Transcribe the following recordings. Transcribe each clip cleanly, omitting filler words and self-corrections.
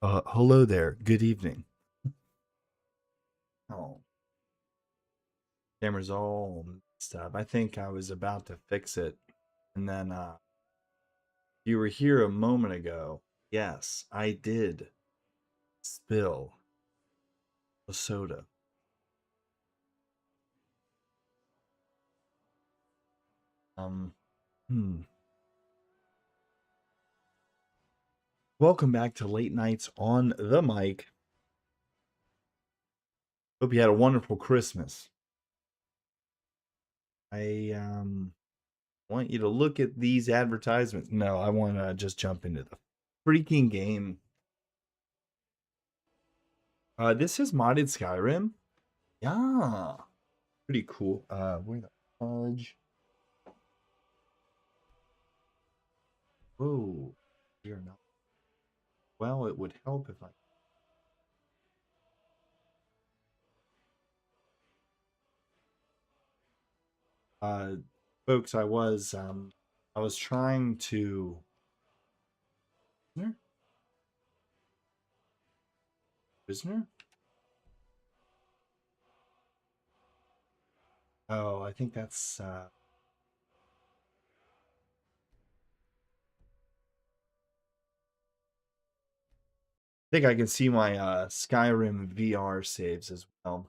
Hello there. Good evening. Oh, camera's all messed up. I think I was about to fix it. And then you were here a moment ago. Yes, I did spill a soda. Um, hmm. Welcome back to Late Nights on the Mic. Hope you had a wonderful Christmas. I want you to look at these advertisements. No, I want to just jump into the freaking game. This is modded Skyrim. Yeah. Pretty cool. Where the fudge? Whoa. We are not. Well, it would help if folks, I was trying to. Prisoner? Prisoner? Oh, I think that's I think I can see my Skyrim VR saves as well.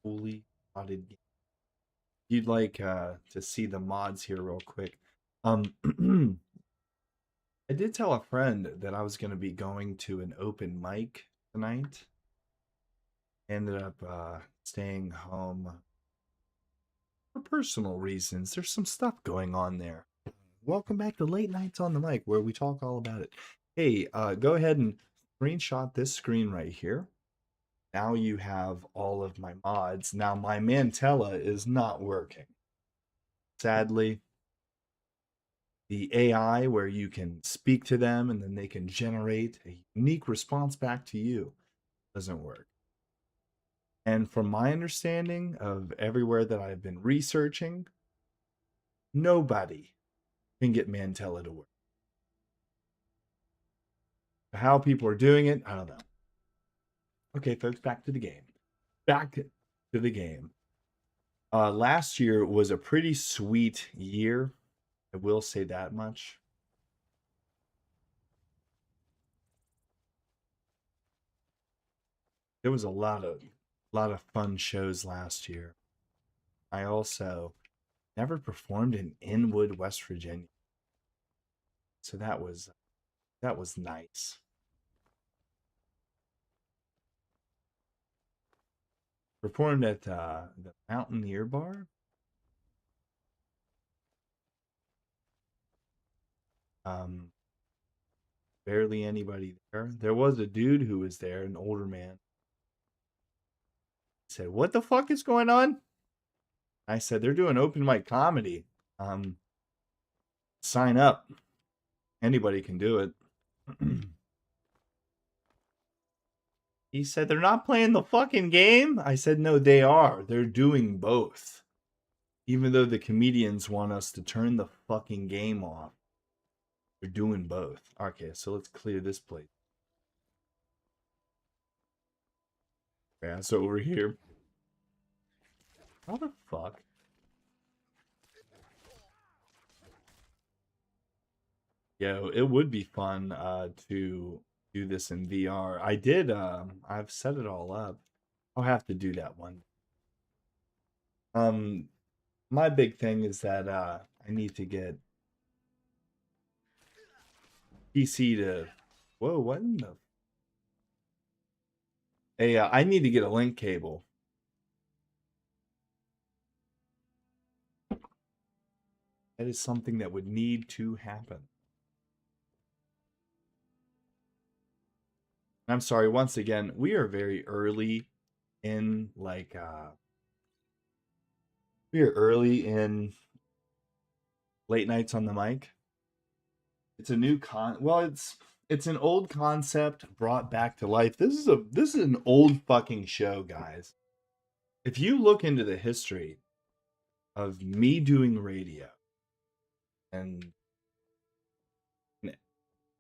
Fully modded game. You'd like to see the mods here real quick. I did tell a friend that I was going to be going to an open mic tonight. Ended up staying home for personal reasons. There's some stuff going on there. Welcome back to Late Nights on the Mic, where we talk all about it. Hey, go ahead and screenshot this screen right here. Now you have all of my mods. Now my Mantella is not working. Sadly, the AI where you can speak to them and then they can generate a unique response back to you doesn't work. And from my understanding of everywhere that I've been researching, nobody can get Mantella to work. How people are doing it, I don't know. Okay, folks, back to the game. Back to the game. Last year was a pretty sweet year. I will say that much. There was a lot of fun shows last year. I also never performed in Inwood, West Virginia. So that was nice. Performed at the Mountaineer Bar. Barely anybody there. There was a dude who was there, an older man. He said, "What the fuck is going on?" I said, "They're doing open mic comedy. Um, Sign up. Anybody can do it." He said, "They're not playing the fucking game." I said, "No, they are. They're doing both. Even though the comedians want us to turn the fucking game off, they're doing both." Okay, so let's clear this plate. Yeah, so over here. How the fuck? Yeah, it would be fun to do this in VR. I did I've set it all up. I'll have to do that one. Um my big thing is that I need to get PC to whoa, what in the Hey, I need to get a link cable. That is something that would need to happen. I'm sorry, once again, we are very early in we are early in Late Nights on the Mic. It's a new it's an old concept brought back to life. This is an old fucking show, guys. If you look into the history, of me doing radio. And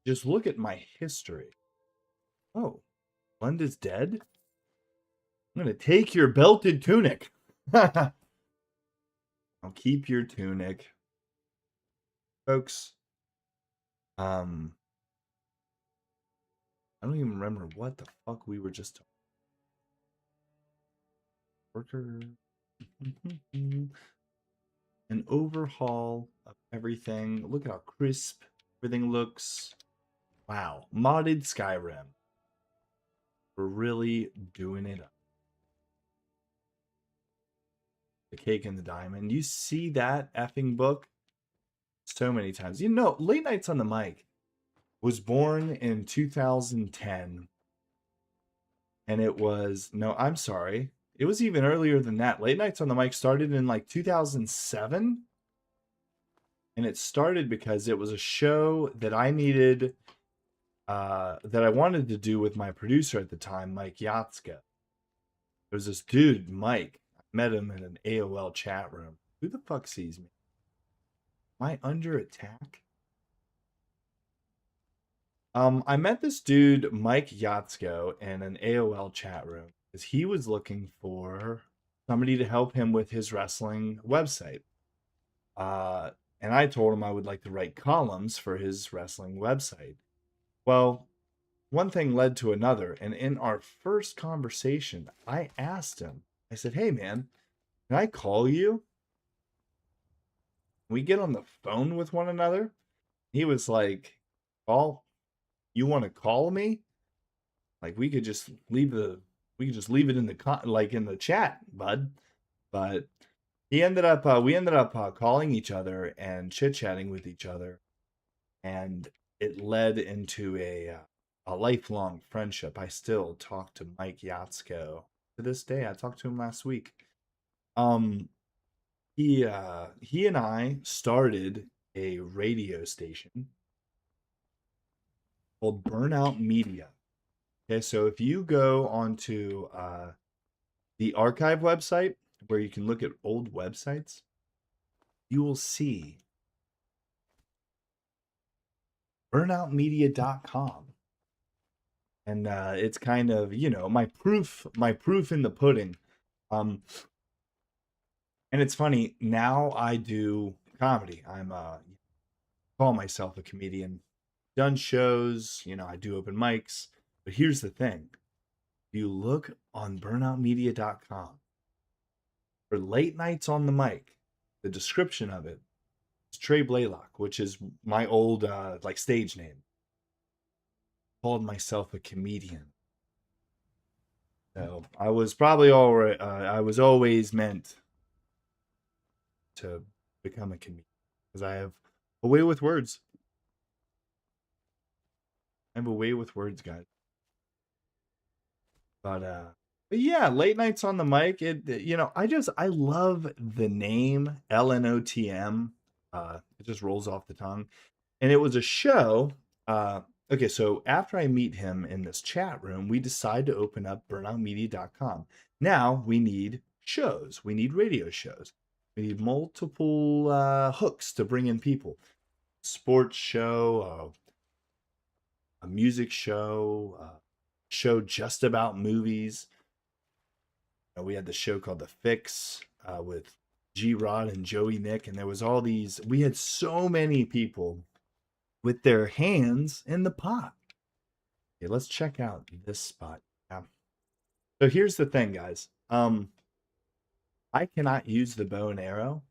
just look at my history. Oh, Glenda's dead? I'm going to take your belted tunic. I'll keep your tunic. Folks, I don't even remember what the fuck we were just talking. Worker. An overhaul of everything. Look at how crisp everything looks. Wow. Modded Skyrim. We're really doing it up. The cake and the diamond. You see that effing book so many times. You know, Late Nights on the Mic was born in 2010. And it was, no, I'm sorry. It was even earlier than that. Late Nights on the Mic started in like 2007. And it started because it was a show that I needed, that I wanted to do with my producer at the time, Mike Yatska. There was this dude, Mike. I met him in an AOL chat room. Who the fuck sees me? Am I under attack? I met this dude, Mike Yatsko, in an AOL chat room because he was looking for somebody to help him with his wrestling website. And I told him I would like to write columns for his wrestling website. Well, one thing led to another. And in our first conversation, I asked him, I said, hey, man, can I call you? Can we get on the phone with one another? He was like, "Paul, you want to call me? Like we could just leave it in the chat, bud." But we ended up calling each other and chit-chatting with each other, and it led into a lifelong friendship. I still talk to Mike Yatsko to this day. I talked to him last week. He and I started a radio station called Burnout Media. Okay, so if you go onto the archive website where you can look at old websites, you will see burnoutmedia.com. And it's kind of, my proof in the pudding. And it's funny, now I do comedy. I'm call myself a comedian. Done shows, I do open mics. But here's the thing. If you look on burnoutmedia.com for Late Nights on the Mic, the description of it is Trey Blaylock, which is my old stage name. Called myself a comedian. So I was probably I was always meant to become a comedian because I have a way with words. I have a way with words, guys. But yeah, Late Nights on the Mic. I love the name LNOTM. It just rolls off the tongue. And it was a show. Okay, so after I meet him in this chat room, we decide to open up burnoutmedia.com. Now we need shows. We need radio shows. We need multiple hooks to bring in people. Sports show, a music show, show just about movies. We had the show called The Fix with G-Rod and Joey Nick, and there was all these. We had so many people with their hands in the pot. Okay, let's check out this spot. Yeah. So here's the thing, guys. I cannot use the bow and arrow.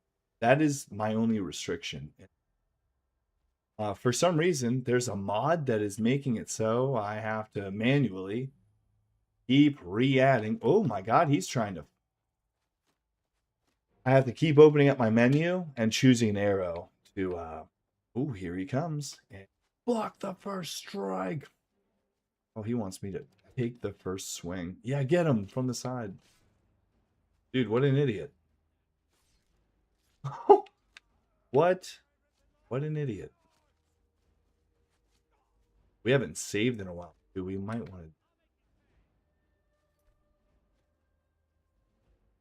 That is my only restriction. For some reason, there's a mod that is making it so I have to manually keep re-adding. Oh my God, he's trying to. I have to keep opening up my menu and choosing an arrow to. Oh, here he comes. And block the first strike. Oh, he wants me to take the first swing. Yeah, get him from the side. Dude, what an idiot. What? What an idiot. We haven't saved in a while. Dude, we might want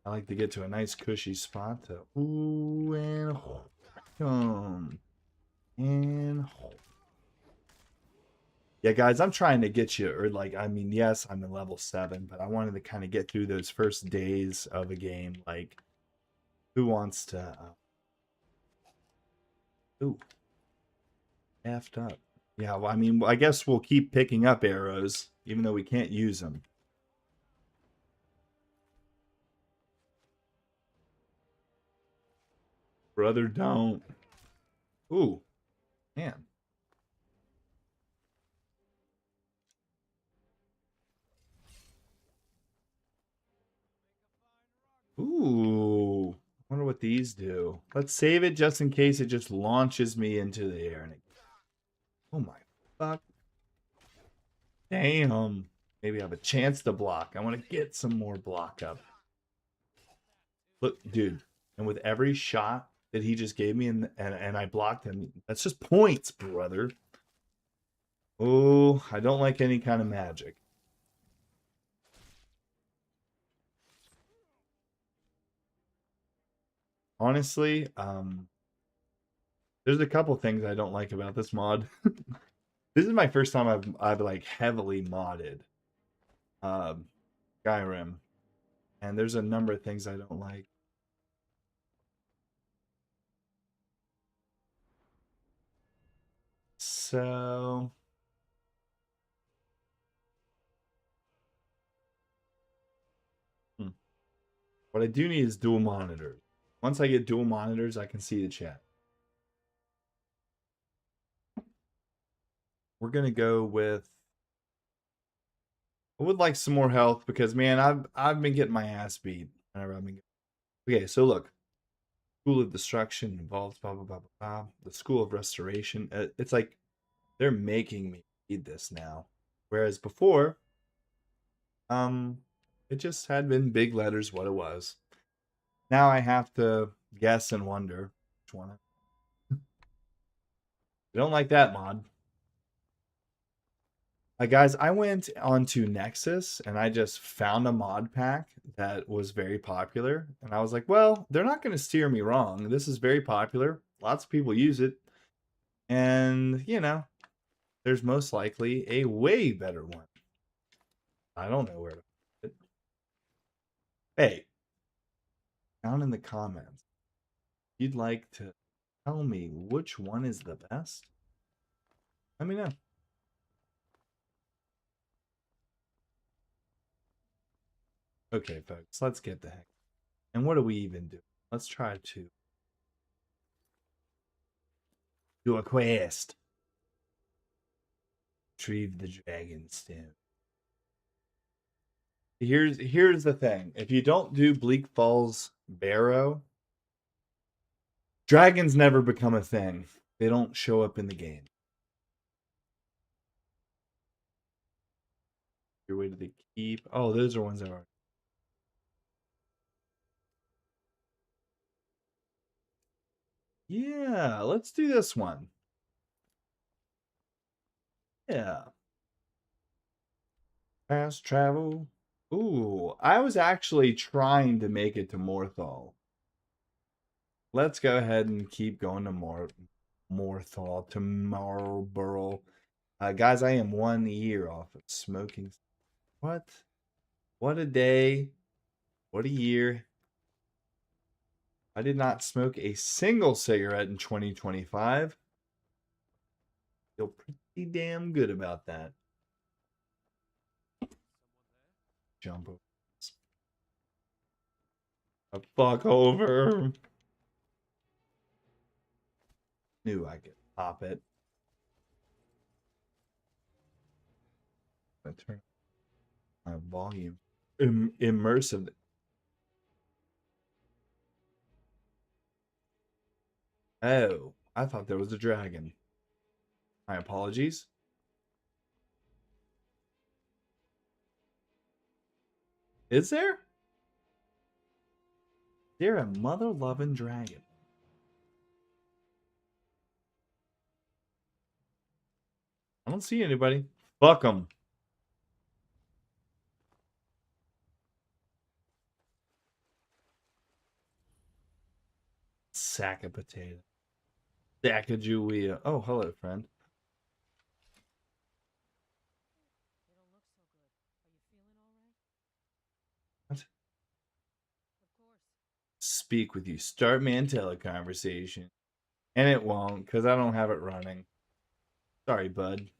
I like to get to a nice cushy spot to ooh and home and home. Yeah, guys, I'm trying to get you, or like, I mean, yes, I'm in level 7, but I wanted to kind of get through those first days of a game. Like, who wants to? Ooh, effed up. Yeah, well, I mean, I guess we'll keep picking up arrows, even though we can't use them. Brother, don't. Ooh, man. Ooh, wonder what these do. Let's save it just in case it just launches me into the air. Oh my fuck. Damn. Maybe I have a chance to block. I want to get some more block up. Look, dude. And with every shot that he just gave me and I blocked him, that's just points, brother. Oh, I don't like any kind of magic. Honestly, there's a couple things I don't like about this mod. This is my first time I've like heavily modded Skyrim, and there's a number of things I don't like. So what I do need is dual monitors. Once I get dual monitors, I can see the chat. We're gonna go with. I would like some more health because man, I've been getting my ass beat whenever I've been. Okay, so look, School of Destruction involves blah blah blah blah blah. The School of Restoration. It's like they're making me read this now, whereas before, um, it just had been big letters what it was. Now I have to guess and wonder which one. I don't like that mod. Guys, I went onto Nexus and I just found a mod pack that was very popular. And I was like, well, they're not going to steer me wrong. This is very popular. Lots of people use it. And, you know, there's most likely a way better one. I don't know where to put it. Hey, down in the comments, if you'd like to tell me which one is the best, let me know. Okay, folks, let's get the heck. And what do we even do? Let's try to do a quest. Retrieve the dragon stone. Here's the thing. If you don't do Bleak Falls Barrow, dragons never become a thing. They don't show up in the game. Your way to the keep. Oh, those are ones that are. Yeah, let's do this one. Yeah. Fast travel. Ooh, I was actually trying to make it to Morthal. Let's go ahead and keep going to Morthal, to Marlborough. Guys, I am 1 year off of smoking. What? What a day. What a year. I did not smoke a single cigarette in 2025. Feel pretty damn good about that. Jump over. A fuck over. Knew I could pop it. I turn my volume. Immersive. Oh, I thought there was a dragon. My apologies. Is there? They're a mother-loving dragon. I don't see anybody. Fuck them. Sack of potato. Sacagawea. Oh, hello, friend. What? Speak with you. Start Mantella conversation. And it won't, because I don't have it running. Sorry, bud.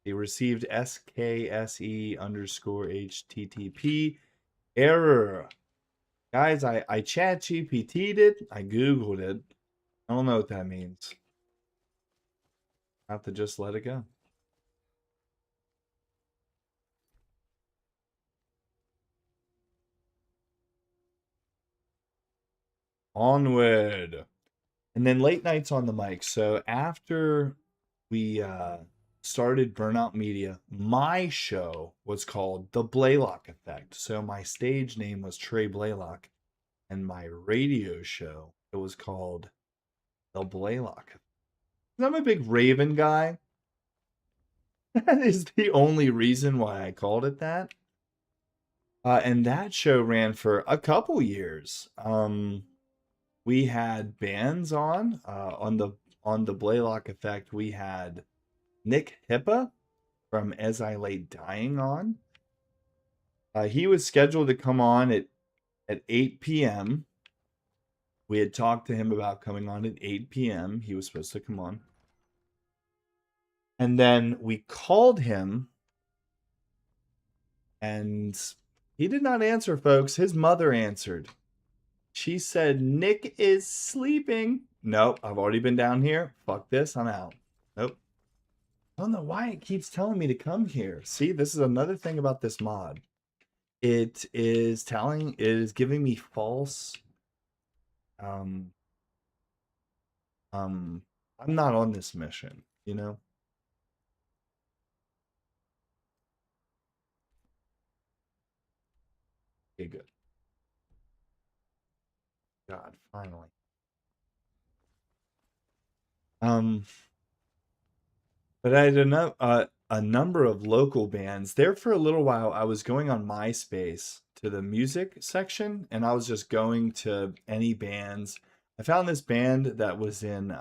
He received SKSE underscore HTTP error. Guys, I chat GPT'd it. I Googled it. I don't know what that means. Have to just let it go. Onward. And then late nights on the mic. So after we started Burnout Media, my show was called The Blaylock Effect. So my stage name was Trey Blaylock. And my radio show, it was called The Blaylock Effect. I'm a big Raven guy. That is the only reason why I called it that. And that show ran for a couple years. We had bands on the Blaylock Effect. We had Nick Hippa from As I Lay Dying on. He was scheduled to come on at 8 p.m. We had talked to him about coming on at 8 p.m. He was supposed to come on. And then we called him, and he did not answer, folks. His mother answered. She said, Nick is sleeping. Nope, I've already been down here. Fuck this, I'm out. Nope. I don't know why it keeps telling me to come here. See, this is another thing about this mod. It is giving me false. I'm not on this mission, you know? Okay, good. God, finally. But I had a number of local bands. There for a little while, I was going on MySpace to the music section, and I was just going to any bands. I found this band that was in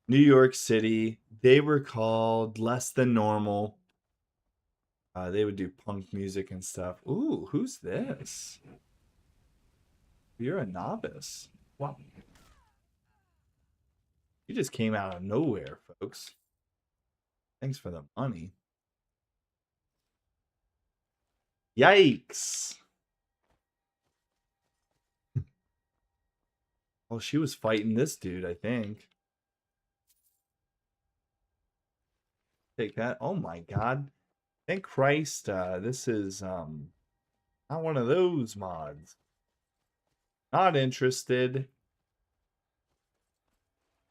New York City. They were called Less Than Normal. They would do punk music and stuff. Ooh, who's this? You're a novice. Wow. You just came out of nowhere, folks. Thanks for the money. Yikes. Well, she was fighting this dude, I think. Take that. Oh my god. Thank Christ, this is not one of those mods. Not interested.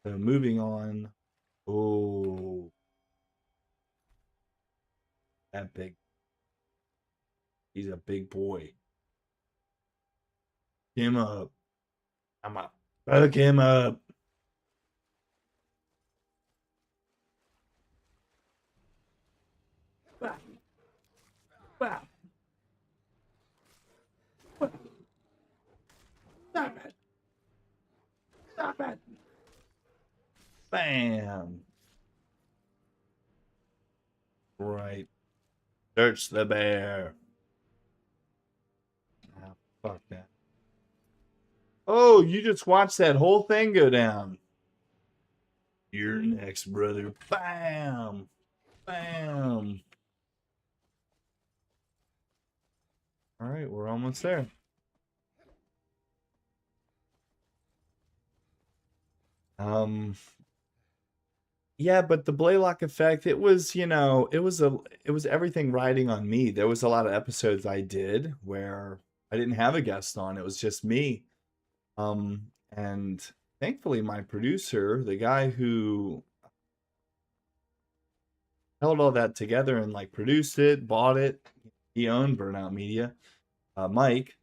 So moving on. Oh, that big. He's a big boy. Him up. I'm up. Fuck him up. Wow. Stop it. Stop it. Bam. Right. Search the bear. Oh, fuck that. Oh, you just watched that whole thing go down. You're next, brother. Bam. Bam. All right, we're almost there. Yeah, but the Blaylock effect, it was, it was everything riding on me. There was a lot of episodes I did where I didn't have a guest on. It was just me. And thankfully my producer, the guy who held all that together and like produced it, bought it, he owned Burnout Media, Mike,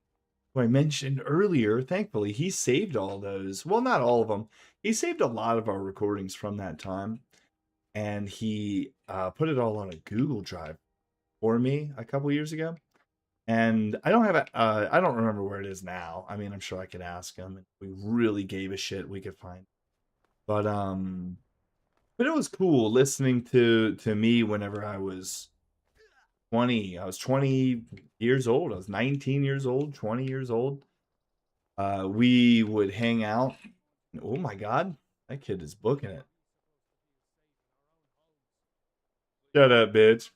who I mentioned earlier, thankfully he saved all those. Well, not all of them. He saved a lot of our recordings from that time. And he put it all on a Google Drive for me a couple years ago. And I don't have a, I don't remember where it is now. I mean, I'm sure I could ask him. If we really gave a shit, we could find. But it was cool listening to me whenever I was 20. I was 20 years old. I was 19 years old, 20 years old. We would hang out. Oh my God, that kid is booking it. Shut up, bitch.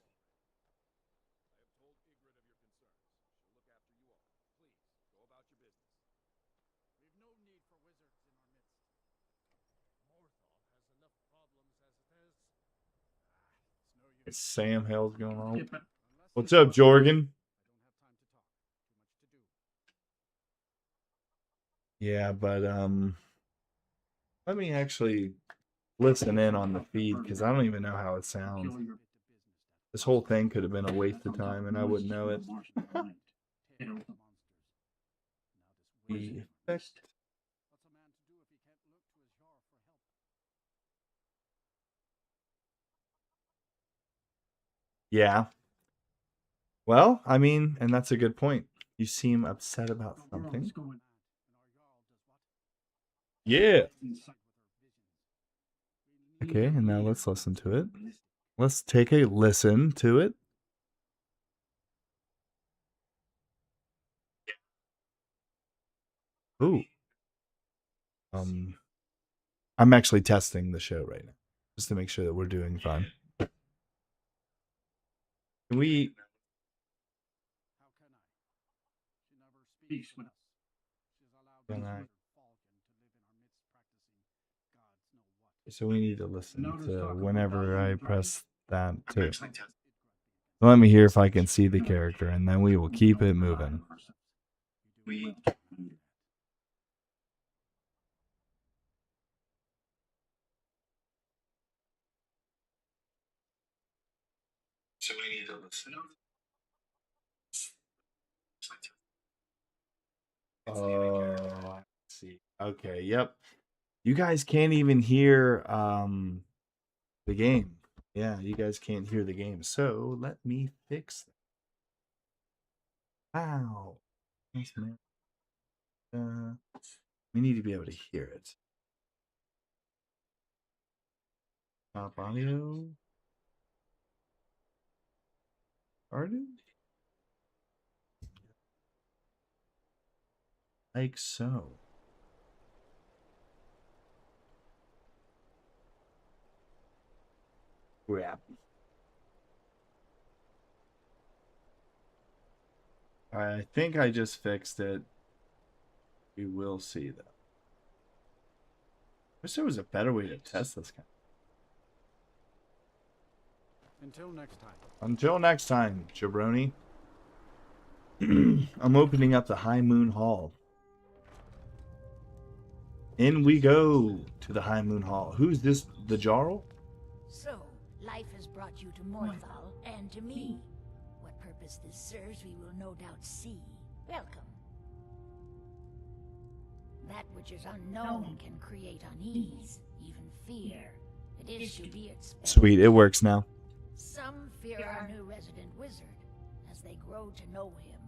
It's Sam Hell's going on. What's up, Jorgen? Yeah, but let me actually listen in on the feed because I don't even know how it sounds. This whole thing could have been a waste of time and I wouldn't know it. The effect. Yeah. Well, I mean, and that's a good point. You seem upset about something. Yeah. Okay, and now let's listen to it. Let's take a listen to it. Ooh. I'm actually testing the show right now just to make sure that we're doing fine. Can we? Can I? So we need to listen to whenever I press that too. Let me hear if I can see the character, and then we will keep it moving. So we need to listen. Oh, I see. Okay, yep. You guys can't even hear the game. Yeah, you guys can't hear the game. So let me fix that. Wow. Thanks, man. We need to be able to hear it. Top audio. Started? Like so. Crap. I think I just fixed it. We will see though. Wish there was a better way to test this guy. Until next time. Until next time, jabroni. I'm opening up the High Moon Hall. In we go to the High Moon Hall. Who's this? The Jarl? So, life has brought you to Morthal and to me. What purpose this serves, we will no doubt see. Welcome. That which is unknown can create unease, even fear. It is to be expected. Sweet, it works now. Some fear our new resident wizard. As they grow to know him,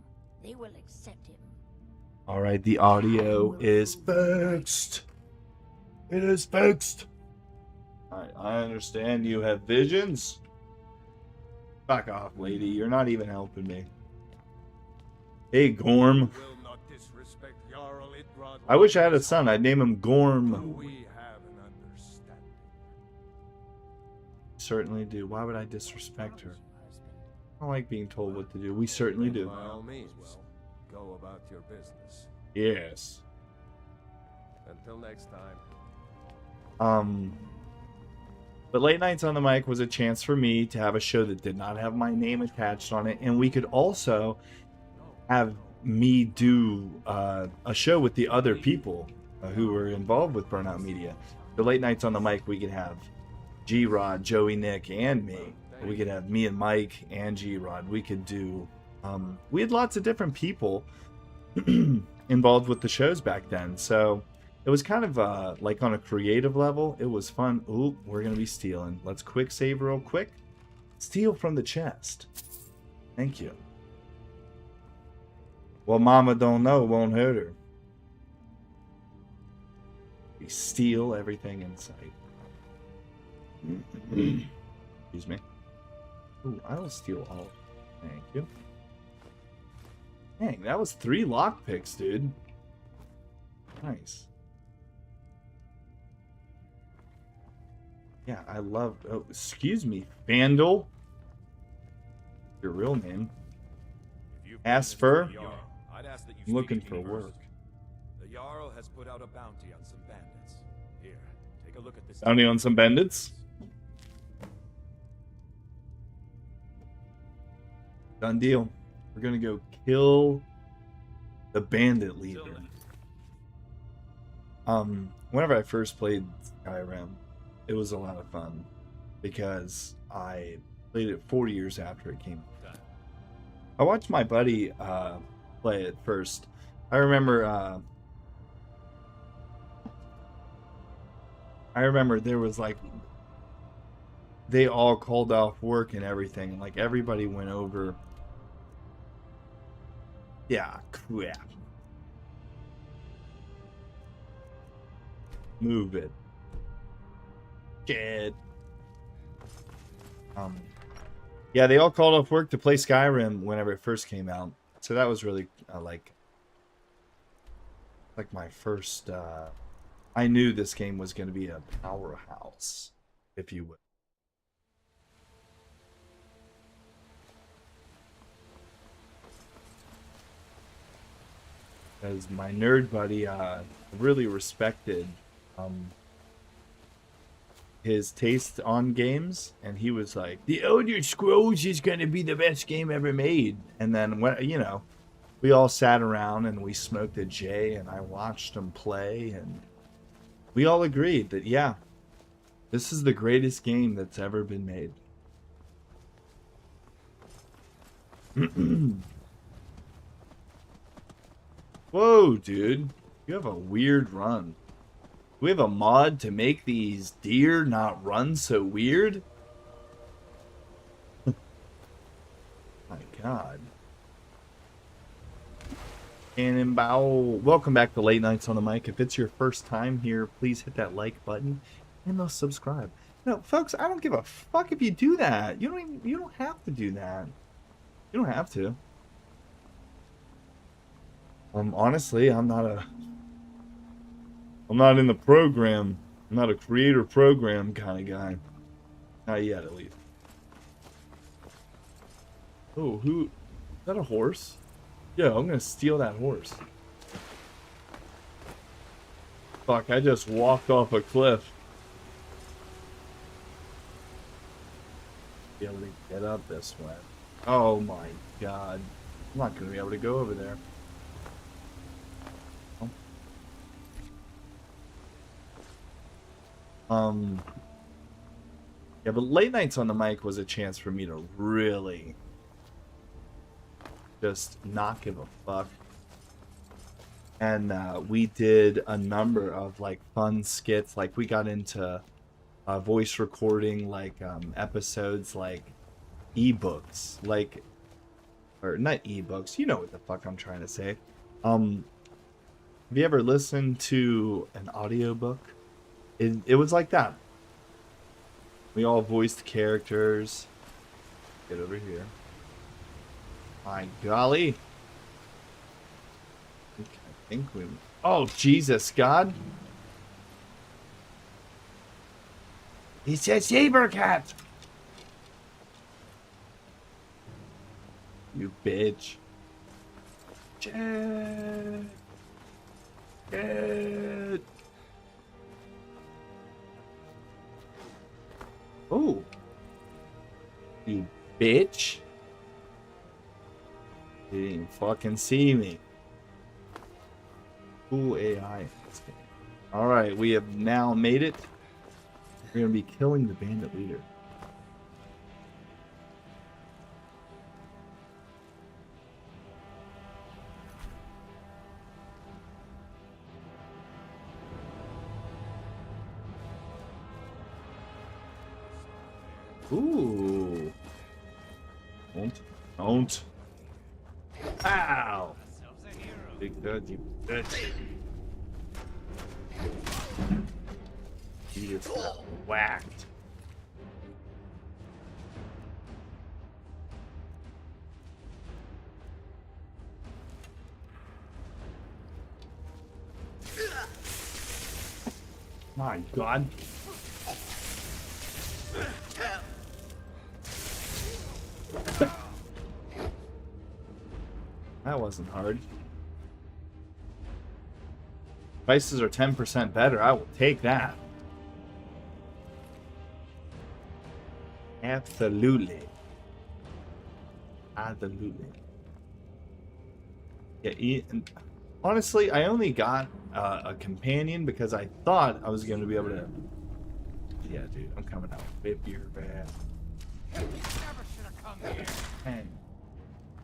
they will accept him. All right, the audio is fixed. It is fixed. I understand you have visions. Back off, lady. You're not even helping me. Hey, Gorm. I wish I had a son. I'd name him Gorm. Certainly do. Why would I disrespect her? I don't like being told what to do. We certainly do. By all means, go about your business. Yes. Until next time. But Late Nights on the Mic was a chance for me to have a show that did not have my name attached on it, and we could also have me do a show with the other people who were involved with Burnout Media. The Late Nights on the Mic, we could have G-Rod, Joey, Nick, and me. We could have me and Mike and G-Rod. We could do... we had lots of different people involved with the shows back then, so it was kind of like on a creative level. It was fun. Ooh, we're going to be stealing. Let's quick save real quick. Steal from the chest. Thank you. What mama don't know won't hurt her. We steal everything in sight. Excuse me. Ooh, I will steal all. Thank you. Dang, that was 3 lockpicks, dude. Nice. Yeah, I love. Oh, excuse me, Vandal. Your real name? Asper. I'm looking for work. The Jarl has put out a bounty on some bandits. Here, take a look at this. Bounty on some bandits? Done deal. We're gonna go kill the bandit leader. Whenever I first played Skyrim, it was a lot of fun because I played it 4 years after it came out. I watched my buddy play it first. I remember there was like they all called off work and everything, and like everybody went over. Yeah, crap. Move it. Shit. Yeah, they all called off work to play Skyrim whenever it first came out. So that was really like my first I knew this game was going to be a powerhouse, if you would. Because my nerd buddy really respected his taste on games, and he was like, "The Elder Scrolls is going to be the best game ever made." And then when we all sat around and we smoked a J, and I watched him play, and we all agreed that yeah, this is the greatest game that's ever been made. Whoa, dude. You have a weird run. Do we have a mod to make these deer not run so weird? My god. Cannonball. Welcome back to Late Nights on the Mic. If it's your first time here, please hit that like button and subscribe. No, folks, I don't give a fuck if you do that. You don't have to do that. You don't have to. Honestly, I'm not in the program. I'm not a creator program kind of guy. Not yet, at least. Oh, is that a horse? Yeah, I'm gonna steal that horse. Fuck, I just walked off a cliff. Be able to get up this way. Oh my god. I'm not gonna be able to go over there. Yeah, but Late Nights on the Mic was a chance for me to really just not give a fuck. And we did a number of like fun skits. Like we got into voice recording, like episodes, like ebooks, or not ebooks. You know what the fuck I'm trying to say. Have you ever listened to an audiobook? It was like that. We all voiced characters. Get over here. My golly. I think we... Oh, Jesus, God. It's a saber cat. You bitch. Jet. Oh. You bitch. You didn't even fucking see me. Cool AI. Alright, we have now made it. We're gonna be killing the bandit leader. Ooh. Don't. Ow. Big dirty bitch. He just got whacked. My God. That wasn't hard. Prices are 10% better. I will take that. Absolutely. Absolutely. Yeah, honestly, I only got a companion because I thought I was going to be able to... Yeah, dude, I'm coming out. Whip your ass. You never should have come here. Hey.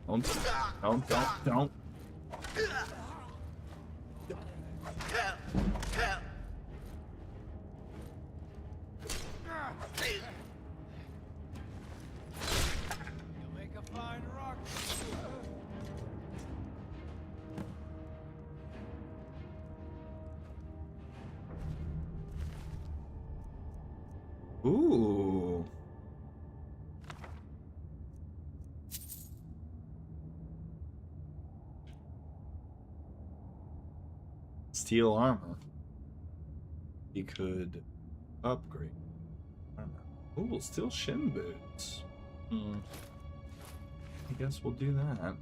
Don't. You'll make a fine rock. Ooh. Steel armor. He could upgrade armor. Ooh, steel shin boots. I guess we'll do that.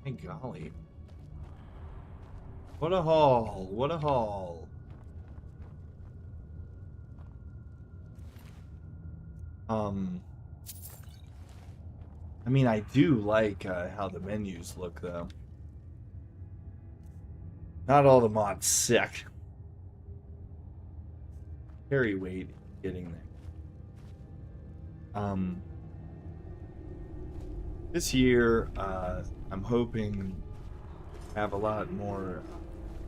Hey, golly. What a haul. What a haul. I mean, I do like how the menus look, though. Not all the mods sick. Carry weight getting there. This year, I'm hoping to have a lot more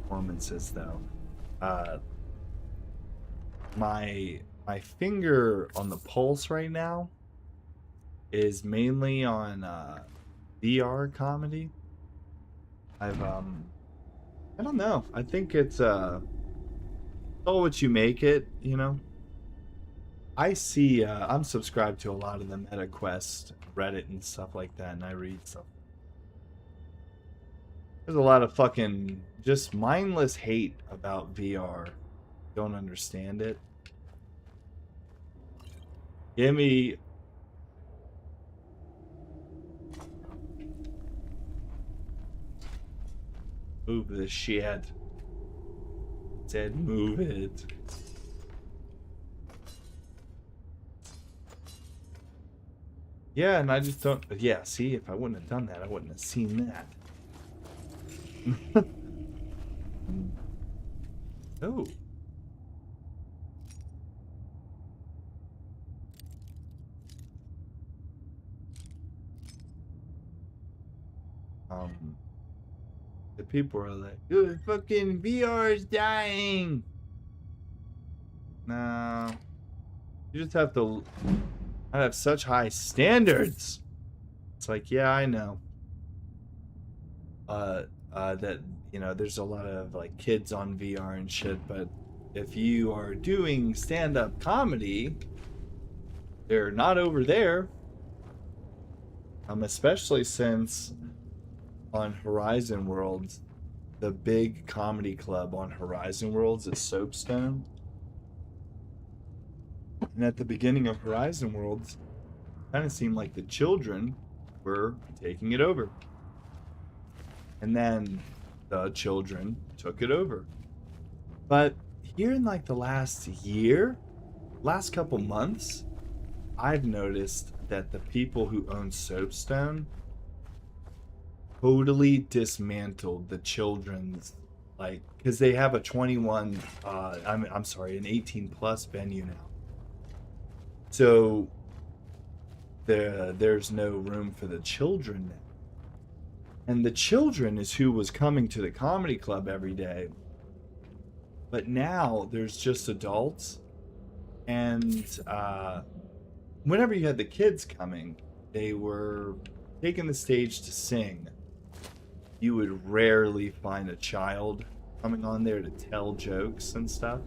performances, though. My finger on the pulse right now is mainly on VR comedy. I don't know. I think it's all what you make it, you know. I see I'm subscribed to a lot of the MetaQuest Reddit and stuff like that, and I read stuff. There's a lot of fucking just mindless hate about VR. Don't understand it. Give me... Move the shit. Said move it. Yeah, and I just don't... Yeah, see, if I wouldn't have done that, I wouldn't have seen that. Oh. The people are like, "Dude, fucking VR is dying." No. You just have to have such high standards. It's like, yeah, I know. That, you know, there's a lot of like kids on VR and shit, but if you are doing stand-up comedy, they're not over there. Especially since on Horizon Worlds, the big comedy club on Horizon Worlds is Soapstone. And at the beginning of Horizon Worlds, it kind of seemed like the children were taking it over. And then the children took it over. But here in like the last year, last couple months, I've noticed that the people who own Soapstone totally dismantled the children's, like, because they have a 21 I'm sorry, an 18 plus venue now, so there's no room for the children now, and the children is who was coming to the comedy club every day, but now there's just adults. And whenever you had the kids coming, they were taking the stage to sing. you would rarely find a child coming on there to tell jokes and stuff.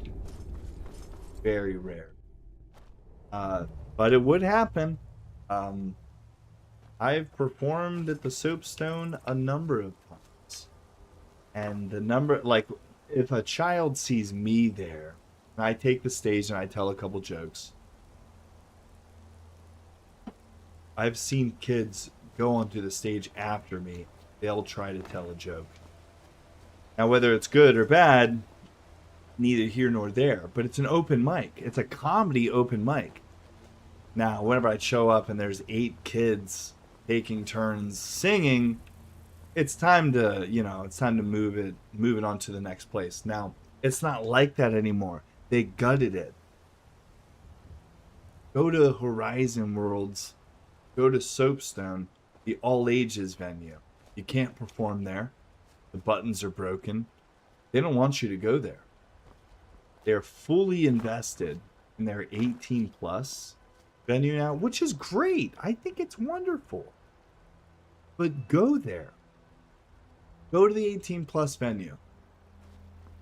Very rare. But it would happen. I've performed at the Soapstone a number of times. And the number, like, if a child sees me there, and I take the stage and I tell a couple jokes, I've seen kids go onto the stage after me. They'll try to tell a joke. Now, whether it's good or bad, neither here nor there. But it's an open mic. It's a comedy open mic. Now, whenever I show up and there's 8 kids taking turns singing, it's time to, it's time to move it on to the next place. Now, it's not like that anymore. They gutted it. Go to Horizon Worlds. Go to Soapstone, the all-ages venue. You can't perform there. The buttons are broken. They don't want you to go there. They're fully invested in their 18-plus venue now, which is great. I think it's wonderful. But go there. Go to the 18-plus venue.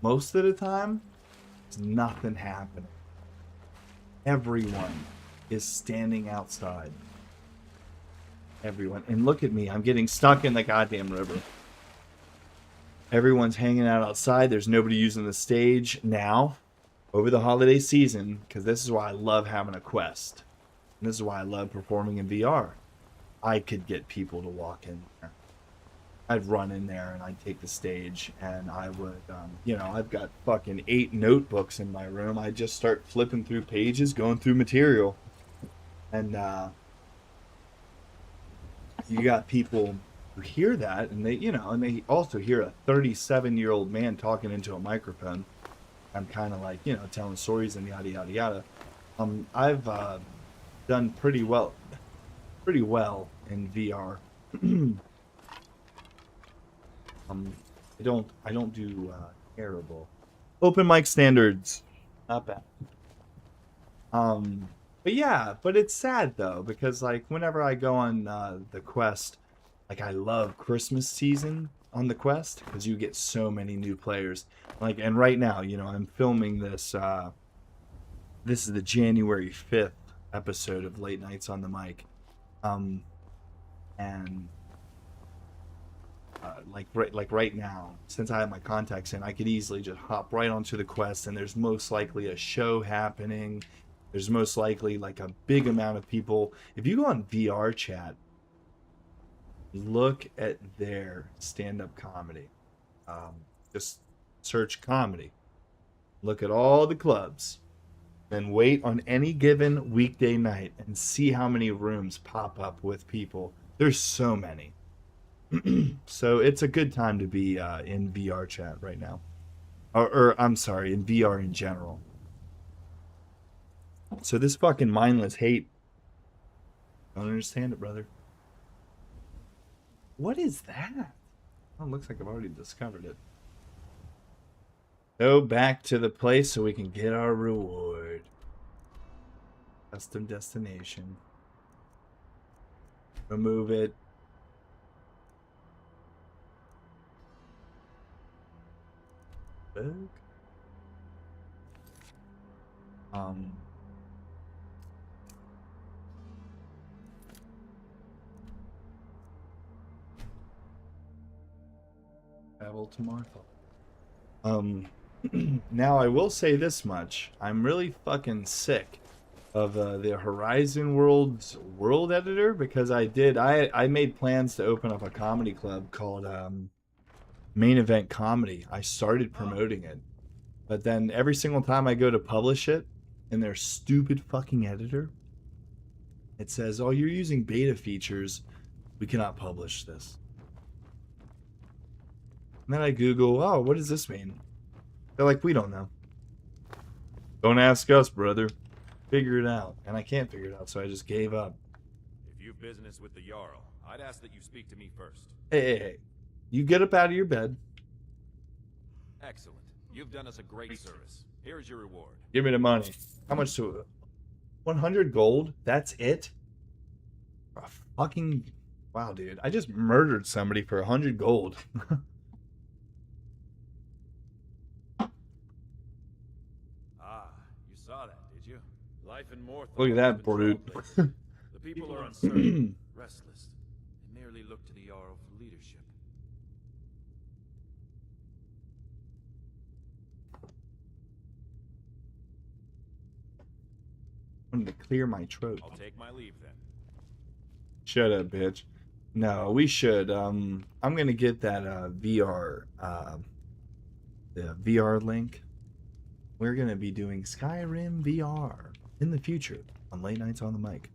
Most of the time, there's nothing happening. Everyone is standing outside. Everyone. And look at me. I'm getting stuck in the goddamn river. Everyone's hanging out outside. There's nobody using the stage now over the holiday season, because this is why I love having a Quest. And this is why I love performing in VR. I could get people to walk in there. I'd run in there and I'd take the stage and I would, I've got fucking 8 notebooks in my room. I just start flipping through pages, going through material. And, you got people who hear that, and they also hear a 37-year-old man talking into a microphone. I'm kind of like, telling stories and yada yada yada. I've done pretty well in VR. I don't do terrible. Open mic standards, not bad. But it's sad though, because like whenever I go on the Quest, like I love Christmas season on the Quest because you get so many new players. Like, and right now, I'm filming this. This is the January 5th episode of Late Nights on the Mic, and like right now, since I have my contacts in, I could easily just hop right onto the Quest, and there's most likely a show happening. There's most likely like a big amount of people. If you go on VR chat, look at their stand-up comedy. Just search comedy. Look at all the clubs. Then wait on any given weekday night and see how many rooms pop up with people. There's so many. So it's a good time to be in VR chat right now. Or I'm sorry, in VR in general. So this fucking mindless hate. I don't understand it, brother. What is that? Oh, it looks like I've already discovered it. Go back to the place so we can get our reward. Custom destination. Remove it. Travel to Martha. Now I will say this much. I'm really fucking sick of the Horizon World's world editor, because I made plans to open up a comedy club called Main Event Comedy. I started promoting it, but then every single time I go to publish it in their stupid fucking editor, it says, "Oh, you're using beta features. We cannot publish this." And then I Google, "Oh, what does this mean?" They're like, "We don't know." Don't ask us, brother. Figure it out. And I can't figure it out, so I just gave up. If you've business with the Jarl, I'd ask that you speak to me first. Hey. You get up out of your bed. Excellent. You've done us a great service. Here's your reward. Give me the money. How much to it? 100 gold? That's it? For a fucking Wow, dude. I just murdered somebody for 100 gold. Ah, you saw that, did you? Life in Morthal Look at is that a brute. trouble place. The people are uncertain, restless. They merely look to the Jarl for leadership. I wanted to clear my throat. I'll take my leave then. Shut up, bitch. No, we should. I'm gonna get that the VR link. We're gonna be doing Skyrim VR in the future on Late Nights on the Mic.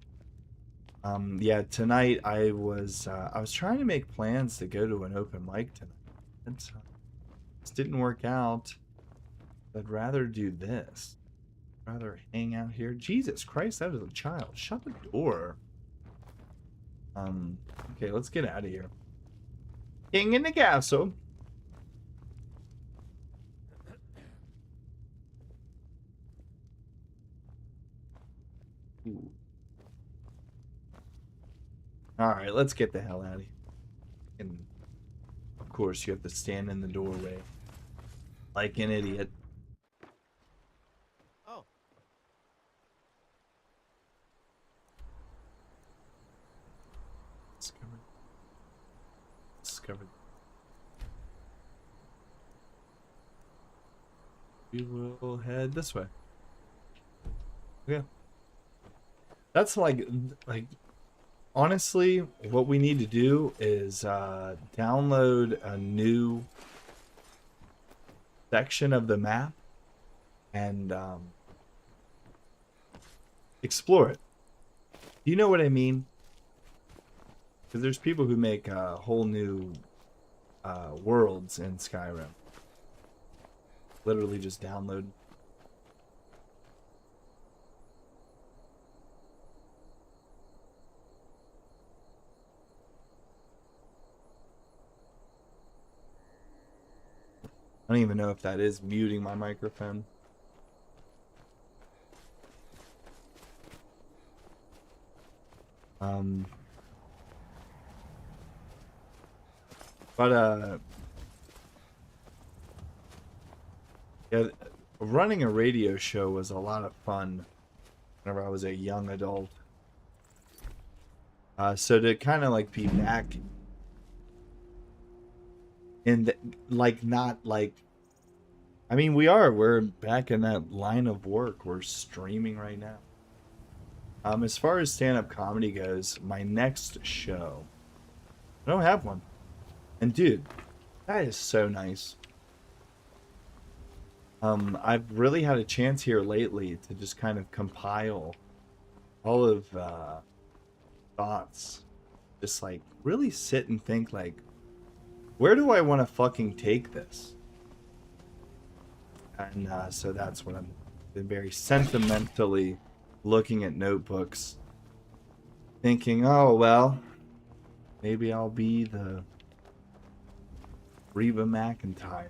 Yeah, tonight I was trying to make plans to go to an open mic tonight. It just didn't work out. I'd rather do this. Rather hang out here. Jesus Christ, that is a child. Shut the door. Okay, let's get out of here. King in the castle. Ooh. Alright, let's get the hell out of here. And of course you have to stand in the doorway. Like an idiot. Oh. Discovered. We will head this way. Yeah. That's like honestly, what we need to do is download a new section of the map and explore it. You know what I mean? Because there's people who make whole new worlds in Skyrim. Literally just download. I don't even know if that is muting my microphone. Yeah, running a radio show was a lot of fun whenever I was a young adult. So to kind of like be back in the, like, not like, I mean, we're back in that line of work. We're streaming right now. As far as stand-up comedy goes, my next show, I don't have one. And dude, that is so nice. I've really had a chance here lately to just kind of compile all of thoughts. Just like really sit and think like, where do I want to fucking take this? And so that's what I'm been very sentimentally looking at notebooks, thinking, oh well, maybe I'll be the Reba McEntire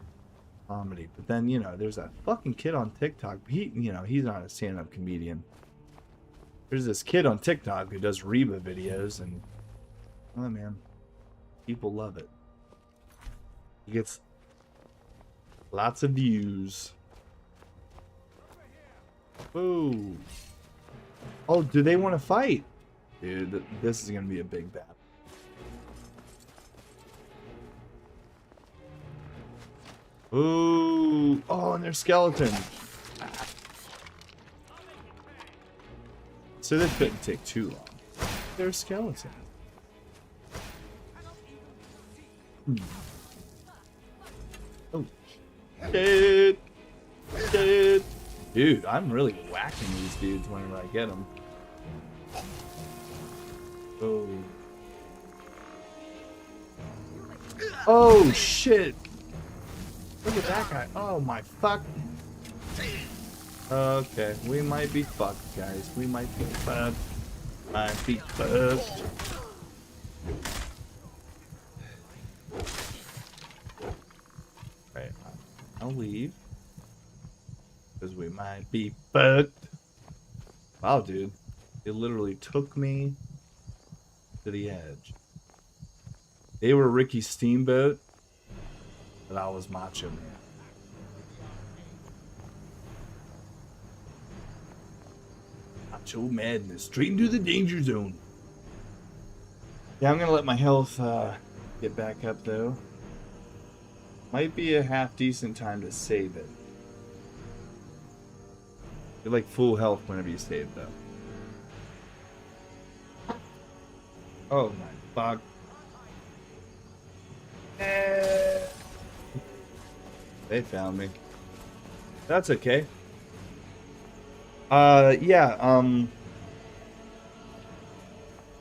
comedy. But then, you know, there's that fucking kid on TikTok. He's not a stand-up comedian. There's this kid on TikTok who does Reba videos, and oh man, people love it. He gets lots of views. Whoa. Oh, do they want to fight? Dude, this is gonna be a big battle. Ooh. Oh, and they're skeletons. So this couldn't take too long. They're skeletons. Oh. Shit. Shit. Dude, I'm really whacking these dudes whenever I get them. Oh. Oh, shit. Look at that guy. Oh, my fuck. Okay, we might be fucked, guys. We might be fucked. Might be fucked. Right, I'll leave. Because we might be fucked. Wow, dude. It literally took me to the edge. They were Ricky Steamboat, but I was Macho Man. Macho Madness, straight into the danger zone. Yeah, I'm gonna let my health get back up though. Might be a half decent time to save it. You're like full health whenever you save though. Oh my fuck. They found me. That's okay. Yeah,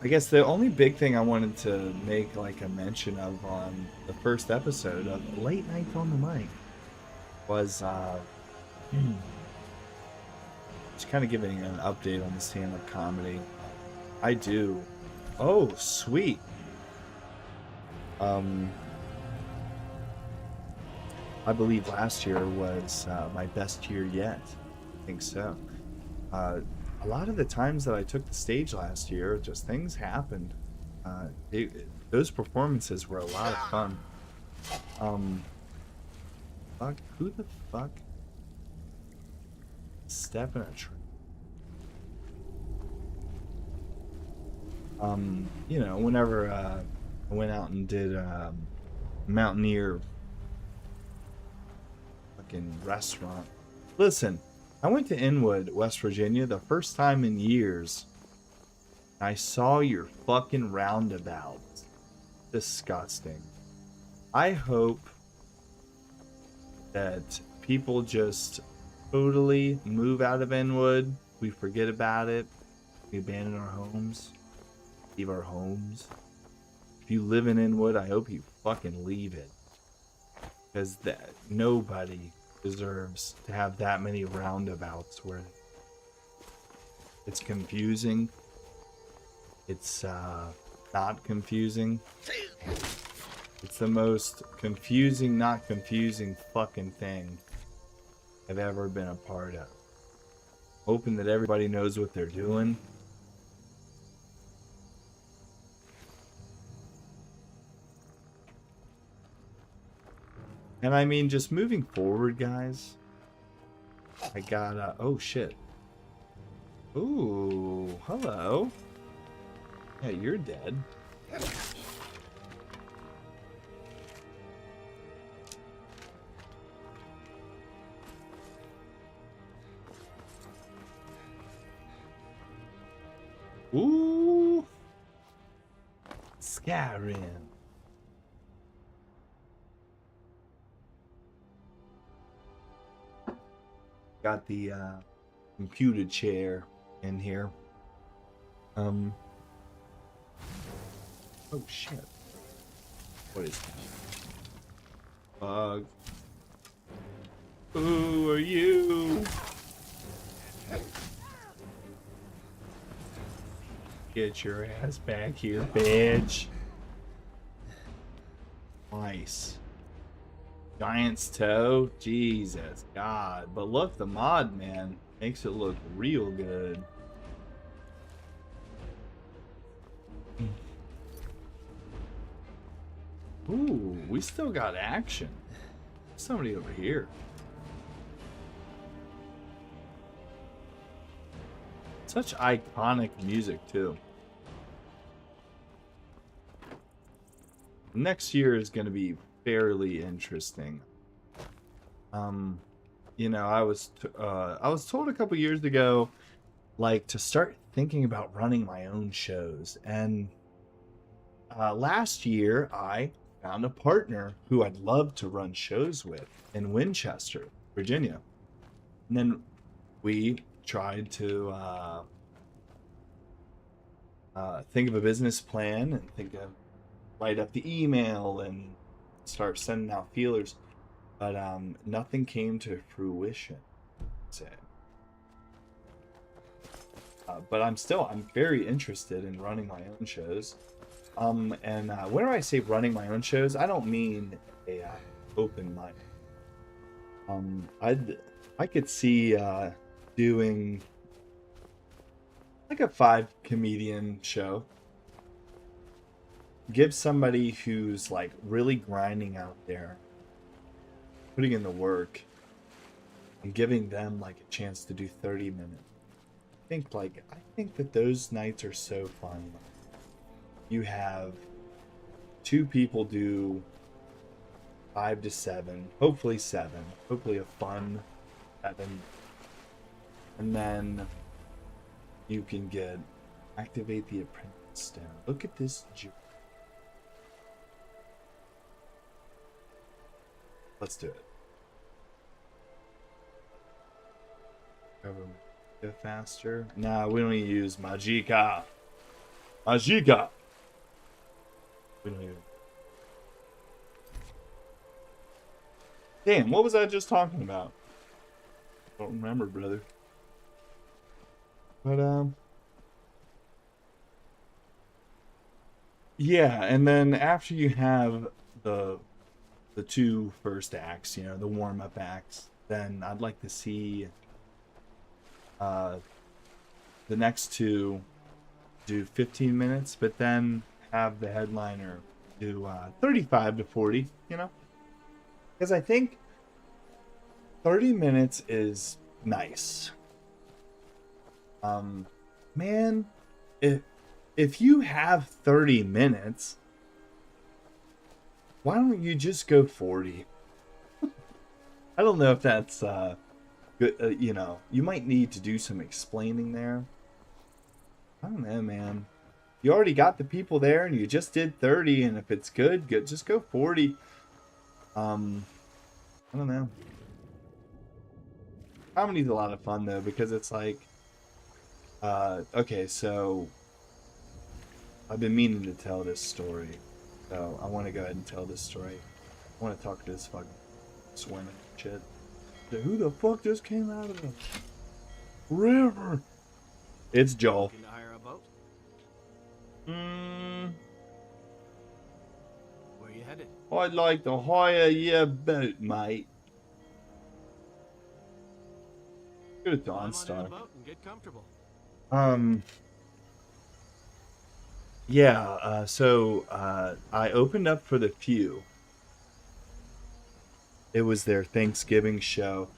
I guess the only big thing I wanted to make like a mention of on the first episode of Late Night on the Mic was just kind of giving an update on the stand-up comedy. I do. Oh, sweet. I believe last year was my best year yet. I think so. A lot of the times that I took the stage last year, just things happened. Those performances were a lot of fun. Fuck, who the fuck? Step in a tree. You know, whenever I went out and did Mountaineer fucking restaurant. Listen, I went to Inwood, West Virginia, the first time in years. I saw your fucking roundabout. Disgusting. I hope that people just totally move out of Inwood. We forget about it. We abandon our homes. Leave our homes. If you live in Inwood, I hope you fucking leave it. Because that nobody deserves to have that many roundabouts where it's confusing. It's not confusing. It's the most confusing, not confusing fucking thing I've ever been a part of. Hoping that everybody knows what they're doing. And I mean, just moving forward, guys. I got, oh shit. Ooh, hello. Yeah, you're dead. Ooh. Skyrim. Got the computer chair in here. Oh shit. What is that? Bug. Who are you? Get your ass back here, bitch. Nice. Giant's toe? Jesus, God. But look, the mod, man, makes it look real good. Ooh, we still got action. Somebody over here. Such iconic music, too. Next year is going to be fairly interesting. You know, I was told a couple years ago, like, to start thinking about running my own shows. And last year, I found a partner who I'd love to run shows with in Winchester, Virginia. And then we tried to think of a business plan and write up the email and start sending out feelers, but nothing came to fruition. But I'm very interested in running my own shows. And whenever I say running my own shows, I don't mean a open mic. I could see doing like a 5 comedian show. give somebody who's like really grinding out there, putting in the work, and giving them like a chance to do 30 minutes. I think that those nights are so fun. You have two people do 5 to 7, hopefully 7, hopefully a fun 7, and then you can get activate the apprentice stone. Look at this. Let's do it. Go faster. Nah, we don't even use Magika. Magika. We don't even. Damn, what was I just talking about? Don't remember, brother. But yeah, and then after you have the two first acts, you know, the warm up acts, then I'd like to see the next two do 15 minutes, but then have the headliner do 35 to 40, you know? Because I think 30 minutes is nice. Man, if you have 30 minutes, why don't you just go 40? I don't know if that's good. You know, you might need to do some explaining there. I don't know, man. You already got the people there, and you just did 30, and if it's good, just go 40. I don't know. Comedy's a lot of fun though, because it's like, okay, so I've been meaning to tell this story, so I want to go ahead and tell this story. I want to talk to this fucking swimming shit. Who the fuck just came out of the river? It's Joel. Looking to hire a boat? Where you headed? I'd like to hire your boat, mate. Go to Climb on in Dawnstar. the boat and get comfortable. Yeah, so I opened up for the Few. It was their Thanksgiving show,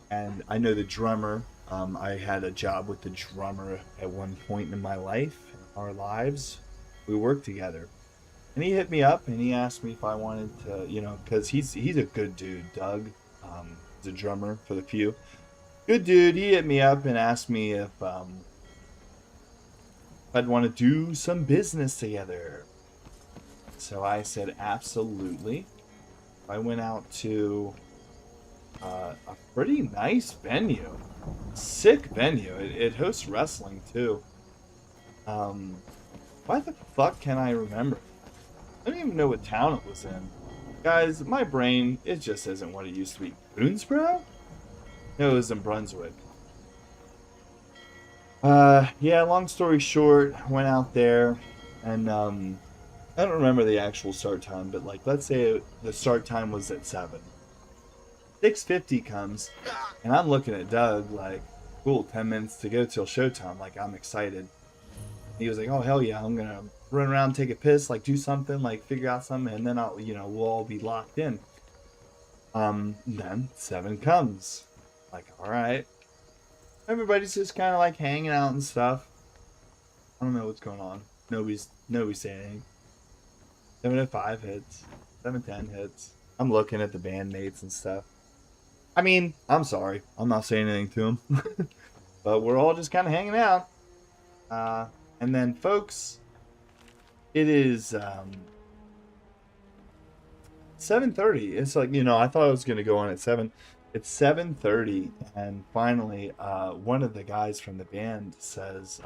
and I know the drummer. I had a job with the drummer at one point in my life, in our lives. We worked together, and he hit me up and he asked me if I wanted to, you know, because he's a good dude. Doug, he's a drummer for the Few. Good dude. He hit me up and asked me if I'd want to do some business together. So I said absolutely. I went out to a pretty nice venue. Sick venue. It hosts wrestling too. Why the fuck can I remember? I don't even know what town it was in. Guys, my brain, it just isn't what it used to be. Boonesboro? No, it was in Brunswick. Yeah, long story short, went out there, and I don't remember the actual start time, but like, let's say the start time was at 7. 6:50 comes, and I'm looking at Doug like, cool, 10 minutes to go till showtime. Like, I'm excited. He was like, oh hell yeah, I'm gonna run around, take a piss, like do something, like figure out something, and then I'll, you know, we'll all be locked in. Then 7 comes. Like, all right. Everybody's just kind of like hanging out and stuff. I don't know what's going on. Nobody's saying anything. 7:05 hits. 7:10 hits. I'm looking at the bandmates and stuff. I mean, I'm sorry. I'm not saying anything to them. But we're all just kind of hanging out. And then, folks, it is 7:30. It's like, you know, I thought I was going to go on at 7. It's 7:30, and finally, one of the guys from the band says,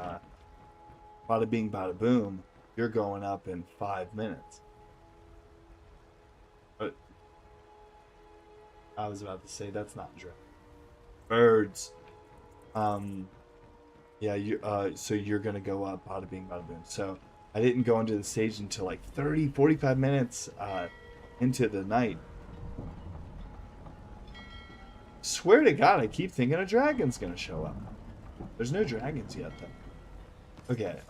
bada bing, bada boom, you're going up in 5 minutes. But I was about to say, that's not true. Birds. Yeah, so you're going to go up, bada bing, bada boom. So I didn't go into the stage until like 45 minutes into the night. Swear to God, I keep thinking a dragon's gonna show up. There's no dragons yet, though. Okay,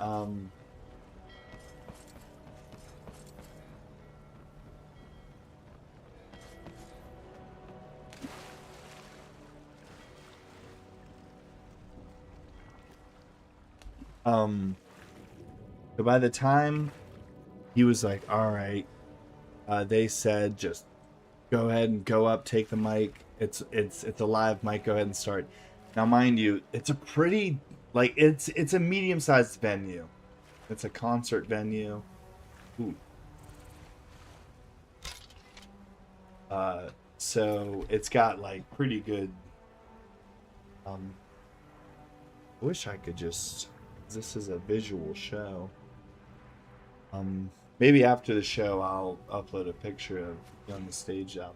So by the time he was like, all right, they said just go ahead and go up, take the mic. It's a live mic. Go ahead and start. Now, mind you, it's a pretty it's a medium-sized venue. It's a concert venue. Ooh. So it's got like pretty good. I wish I could just. This is a visual show. Maybe after the show, I'll upload a picture of on the stage out.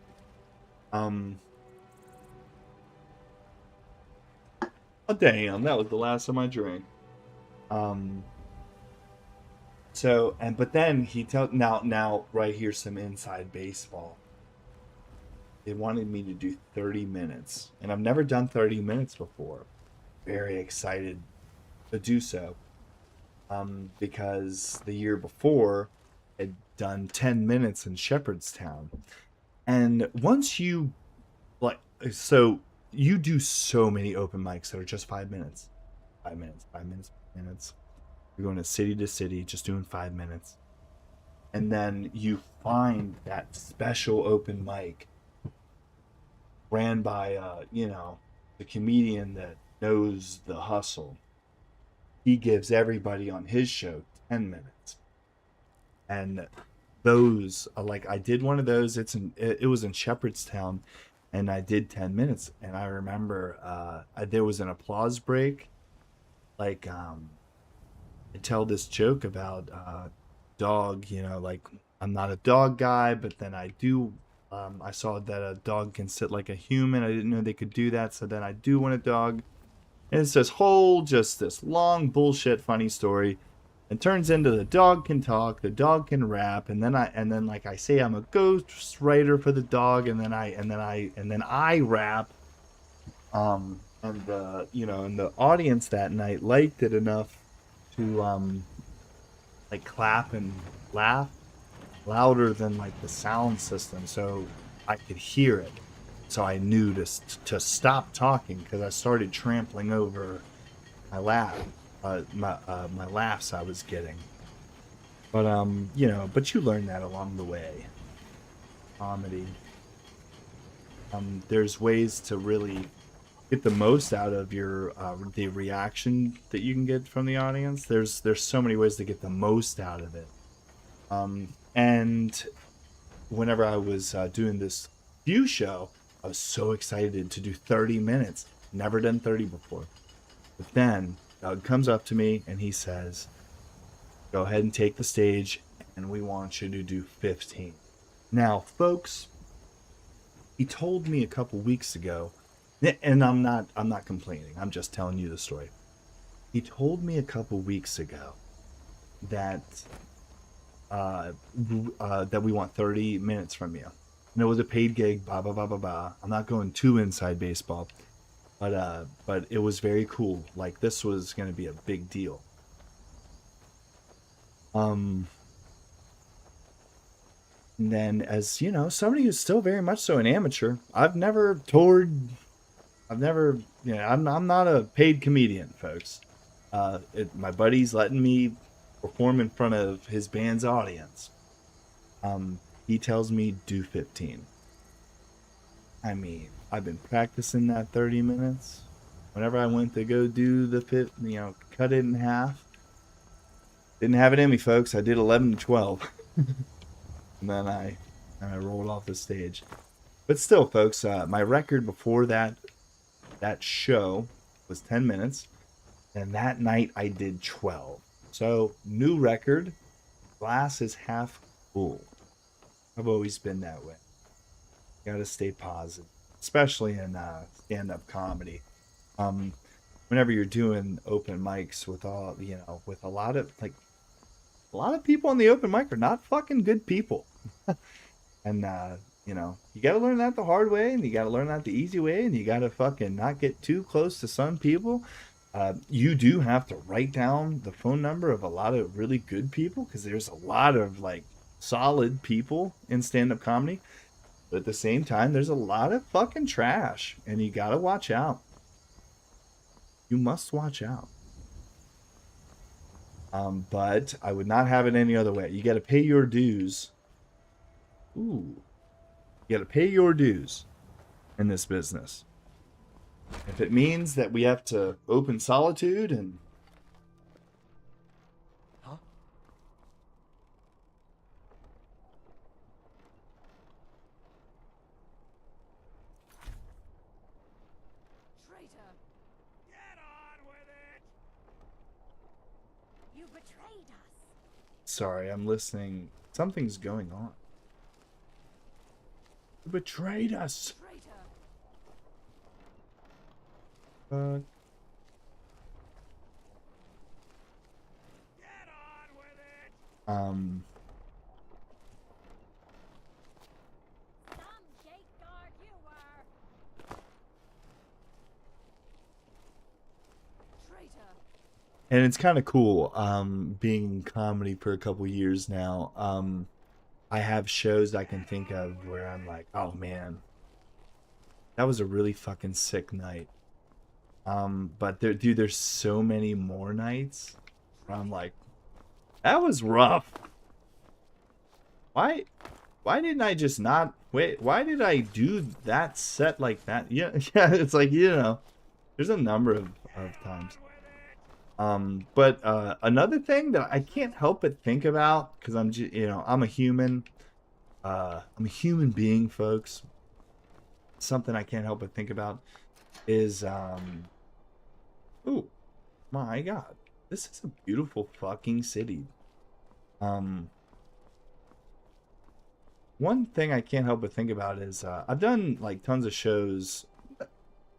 Oh damn, that was the last time I drank. So but then he now right here some inside baseball. They wanted me to do 30 minutes, and I've never done 30 minutes before. Very excited to do so. Because the year before I'd done 10 minutes in Shepherdstown. And once you so you do so many open mics that are just 5 minutes. 5 minutes, 5 minutes, 5 minutes. You're going to city, just doing 5 minutes. And then you find that special open mic ran by the comedian that knows the hustle. He gives everybody on his show 10 minutes. And those I did one of those. It was in Shepherdstown, and I did 10 minutes. And I remember there was an applause break. I tell this joke about dog, I'm not a dog guy, but then I do. I saw that a dog can sit like a human. I didn't know they could do that, so then I do want a dog. And it's this long bullshit funny story. It turns into the dog can talk, the dog can rap, and then I say I'm a ghost writer for the dog, and then I rap. And the audience that night liked it enough to clap and laugh louder than the sound system, so I could hear it. So I knew to stop talking, because I started trampling over my my laughs I was getting. But but you learn that along the way. Comedy. There's ways to really get the most out of your the reaction that you can get from the audience. There's so many ways to get the most out of it. And whenever I was doing this View show, I was so excited to do 30 minutes. Never done 30 before. But then Doug comes up to me and he says, go ahead and take the stage, and we want you to do 15. Now, folks, he told me a couple weeks ago, and I'm not complaining. I'm just telling you the story. He told me a couple weeks ago that that we want 30 minutes from you. And it was a paid gig, blah blah blah blah blah. I'm not going too inside baseball, but it was very cool. This was going to be a big deal. And then, as you know, somebody who's still very much so an amateur, I've never toured. I'm not a paid comedian, folks. My buddy's letting me perform in front of his band's audience. He tells me do 15. I mean, I've been practicing that 30 minutes. Whenever I went to go do the cut it in half, didn't have it in me, folks. I did 11 to 12. And then I rolled off the stage. But still, folks, my record before that show was 10 minutes. And that night I did 12. So, new record. Glass is half full. I've always been that way. Gotta stay positive. Especially in stand-up comedy. Whenever you're doing open mics with with a lot of people on the open mic are not fucking good people. And you gotta learn that the hard way, and you gotta learn that the easy way, and you gotta fucking not get too close to some people. You do have to write down the phone number of a lot of really good people, because there's a lot of solid people in stand-up comedy. But at the same time, there's a lot of fucking trash, and you gotta watch out. You must watch out. But I would not have it any other way. You got to pay your dues. Ooh. You got to pay your dues in this business. If it means that we have to open solitude and... Huh? Traitor! Get on with it! You betrayed us! Sorry, I'm listening. Something's going on. You betrayed us. Traitor! Uh, Get on with it! um, Some gate guard you were! Traitor! and it's kind of cool, being in comedy for a couple years now. I have shows I can think of where I'm like, oh man, that was a really fucking sick night. But there, dude, there's so many more nights where I'm like, that was rough. Why didn't I just not wait? Why did I do that set like that? Yeah, yeah, it's like, there's a number of times. But another thing that I can't help but think about, because I'm just, I'm a human. I'm a human being, folks. Something I can't help but think about is oh my god, this is a beautiful fucking city. One thing I can't help but think about is I've done like tons of shows.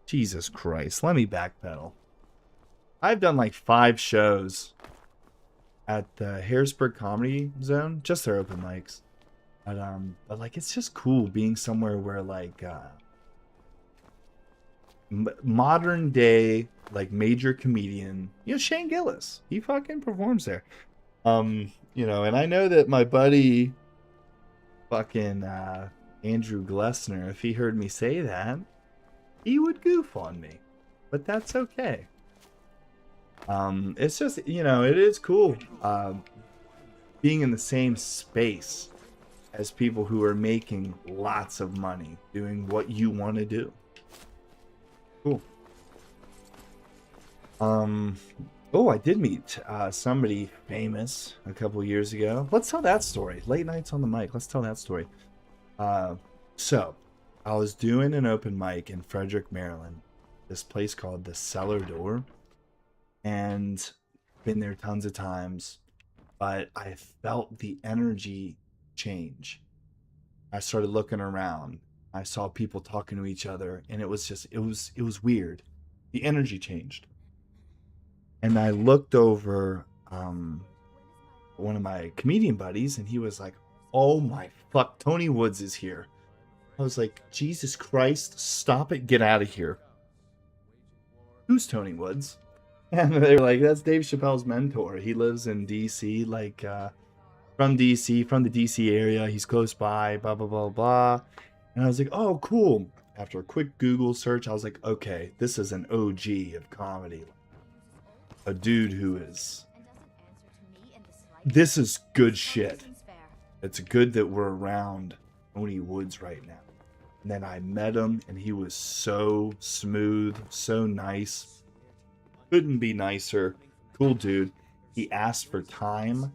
Jesus Christ, let me backpedal. I've done like 5 shows at the Harrisburg Comedy Zone, just their open mics. But like it's just cool being somewhere where like modern day like major comedian, Shane Gillis, he fucking performs there. And I know that my buddy fucking Andrew Glessner, if he heard me say that, he would goof on me, but that's okay. It's just, it is cool being in the same space as people who are making lots of money doing what you want to do. Cool. Oh, I did meet somebody famous a couple years ago. Let's tell that story. Late nights on the mic. Let's tell that story. So I was doing an open mic in Frederick, Maryland. This place called the Cellar Door, and been there tons of times. But I felt the energy change. I started looking around. I saw people talking to each other, and it was weird. The energy changed. And I looked over one of my comedian buddies, and he was like, oh my fuck, Tony Woods is here. I was like, Jesus Christ, stop it, get out of here. Who's Tony Woods? And they were like, that's Dave Chappelle's mentor. He lives in DC, like from the DC area. He's close by, blah, blah, blah, blah. And I was like, oh, cool. After a quick Google search, I was like, okay, this is an OG of comedy. A dude who is... This is good shit. It's good that we're around Tony Woods right now. And then I met him, and he was so smooth, so nice. Couldn't be nicer. Cool dude. He asked for time.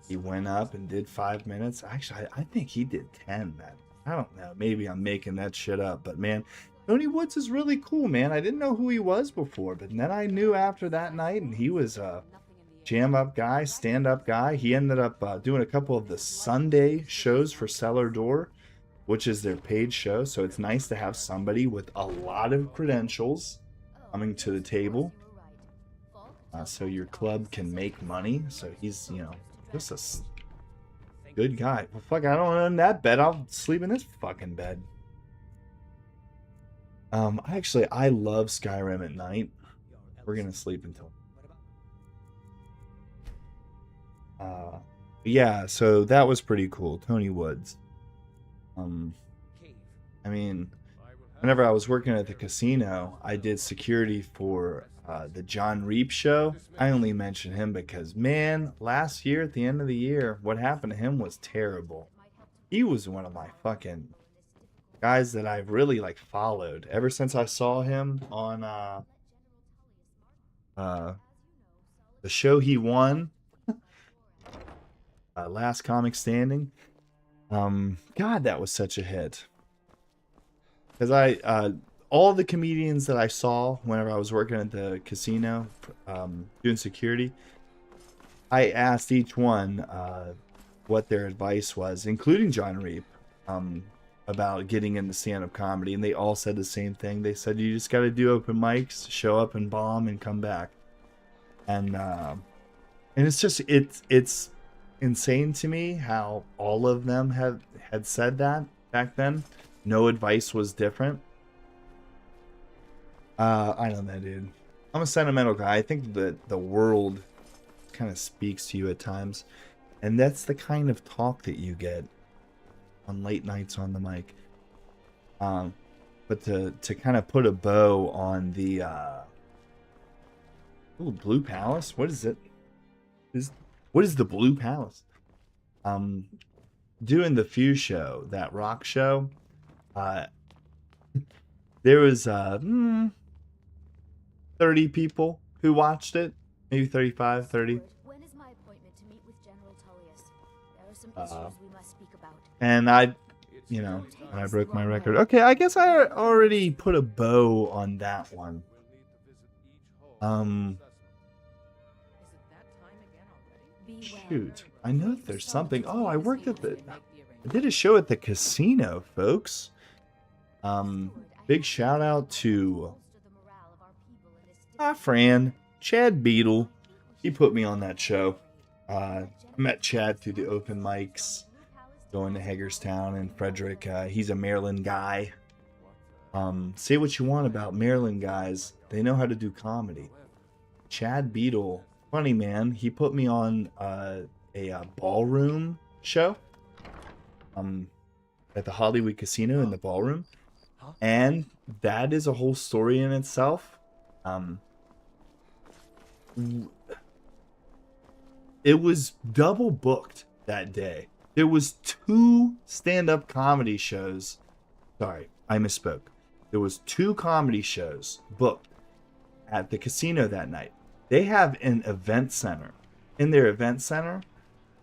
He went up and did 5 minutes. Actually, I think he did 10. I don't know. Maybe I'm making that shit up. But man, Tony Woods is really cool, man. I didn't know who he was before, but then I knew after that night, and he was a jam-up guy, stand-up guy. He ended up doing a couple of the Sunday shows for Cellar Door, which is their paid show. So it's nice to have somebody with a lot of credentials coming to the table. So your club can make money. So he's, just a good guy. Well, fuck, I don't own that bed. I'll sleep in this fucking bed. Actually, I love Skyrim at night. We're gonna sleep until... yeah, so that was pretty cool. Tony Woods. I mean, whenever I was working at the casino, I did security for the John Reap show. I only mention him because, man, last year at the end of the year, what happened to him was terrible. He was one of my fucking guys that I've really like followed ever since I saw him on the show he won, Last Comic Standing. God, that was such a hit. Because all the comedians that I saw whenever I was working at the casino, doing security, I asked each one what their advice was, including John Reap, about getting into stand-up comedy, and they all said the same thing. They said you just got to do open mics, show up and bomb, and come back. And it's just it's insane to me how all of them had said that back then. No advice was different. I don't know, dude. I'm a sentimental guy. I think that the world kind of speaks to you at times, and that's the kind of talk that you get on late nights on the mic. But to kind of put a bow on the Blue Palace. What is it? What is the Blue Palace? Doing the Few show, that rock show. There was 30 people who watched it, maybe 35, 30. When is my appointment to meet with General Tullius? There are some issues we must speak about. And I broke my record. Okay, I guess I already put a bow on that one. Shoot, I know that there's something. Oh, I did a show at the casino, folks. Big shout out to my friend Chad Beadle. He put me on that show. I met Chad through the open mics, going to Hagerstown and Frederick. He's a Maryland guy. Say what you want about Maryland guys, they know how to do comedy. Chad Beadle, funny man. He put me on a ballroom show at the Hollywood Casino in the ballroom, and that is a whole story in itself. It was double booked that day. There was 2 stand-up comedy shows. Sorry, I misspoke. There was 2 comedy shows booked at the casino that night. They have an event center. In their event center,